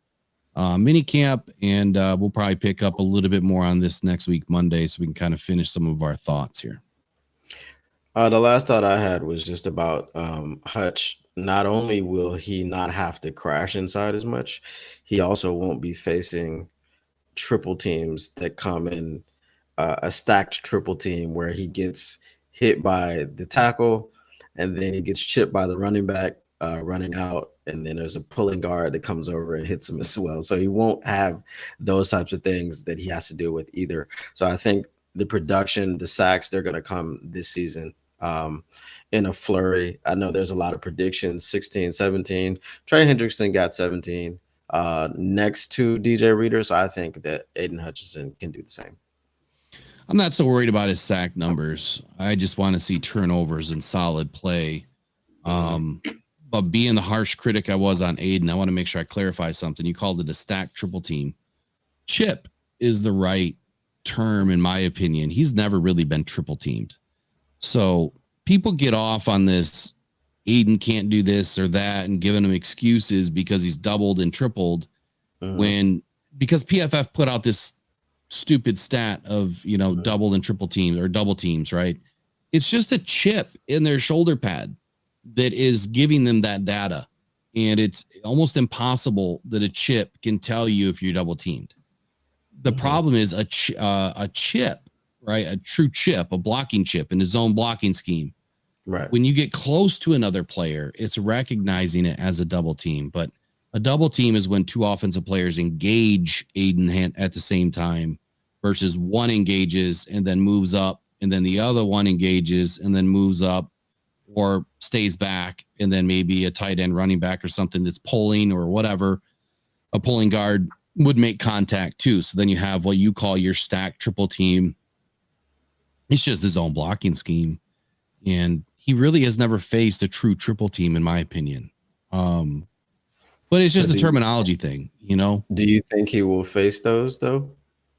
mini camp, and we'll probably pick up a little bit more on this next week, Monday, so we can kind of finish some of our thoughts here. The last thought I had was just about Hutch. Not only will he not have to crash inside as much, he also won't be facing triple teams that come in a stacked triple team where he gets hit by the tackle and then he gets chipped by the running back running out, and then there's a pulling guard that comes over and hits him as well. So he won't have those types of things that he has to deal with either. So I think the production, the sacks, they're going to come this season in a flurry. I know there's a lot of predictions, 16, 17. Trey Hendrickson got 17 next to DJ Reader. So I think that Aiden Hutchinson can do the same. I'm not so worried about his sack numbers. I just want to see turnovers and solid play. But being the harsh critic I was on Aiden, I want to make sure I clarify something. You called it a stack triple team. Chip is the right term, in my opinion. He's never really been triple teamed. So people get off on this Aiden can't do this or that and giving him excuses because he's doubled and tripled because PFF put out this stupid stat of, double and triple teams or double teams, right? It's just a chip in their shoulder pad that is giving them that data. And it's almost impossible that a chip can tell you if you're double teamed. The problem is a chip, right? A true chip, a blocking chip in a zone blocking scheme. Right. When you get close to another player, it's recognizing it as a double team. But a double team is when two offensive players engage Aiden at the same time versus one engages and then moves up, and then the other one engages and then moves up or stays back, and then maybe a tight end running back or something that's pulling or whatever. A pulling guard would make contact too. So then you have what you call your stack triple team. It's just his own blocking scheme. And he really has never faced a true triple team, in my opinion. But it's just a terminology thing, Do you think he will face those though?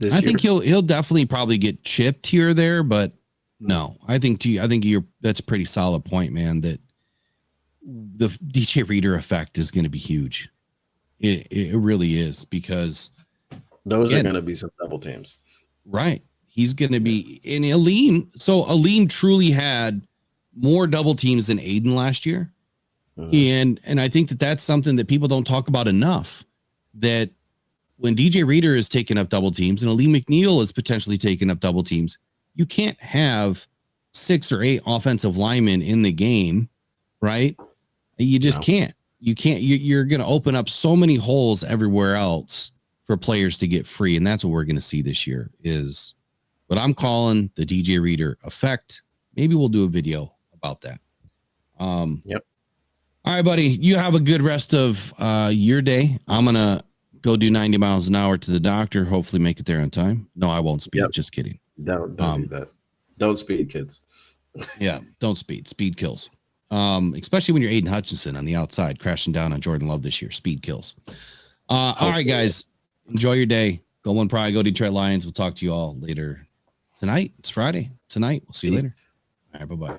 I think he'll definitely probably get chipped here or there, but no, I think that's a pretty solid point, man, that the DJ Reader effect is going to be huge. It really is, because those are going to be some double teams. Right. He's going to be in Alim. So Alim truly had more double teams than Aiden last year. And I think that's something that people don't talk about enough, that when DJ Reader is taking up double teams and Alim McNeill is potentially taking up double teams, you can't have 6 or 8 offensive linemen in the game, right? You just can't. You can't. You're going to open up so many holes everywhere else for players to get free. And that's what we're going to see this year, is what I'm calling the DJ Reader effect. Maybe we'll do a video about that. Yep. All right, buddy. You have a good rest of your day. I'm going to go do 90 miles an hour to the doctor. Hopefully make it there on time. No, I won't speed. Yep. Just kidding. Don't do that. Don't speed, kids. Yeah, don't speed. Speed kills. Especially when you're Aiden Hutchinson on the outside crashing down on Jordan Love this year. Speed kills. All right, guys. Enjoy your day. Go One Pride. Go Detroit Lions. We'll talk to you all later tonight. It's Friday. Tonight. We'll see you later. All right. Bye-bye.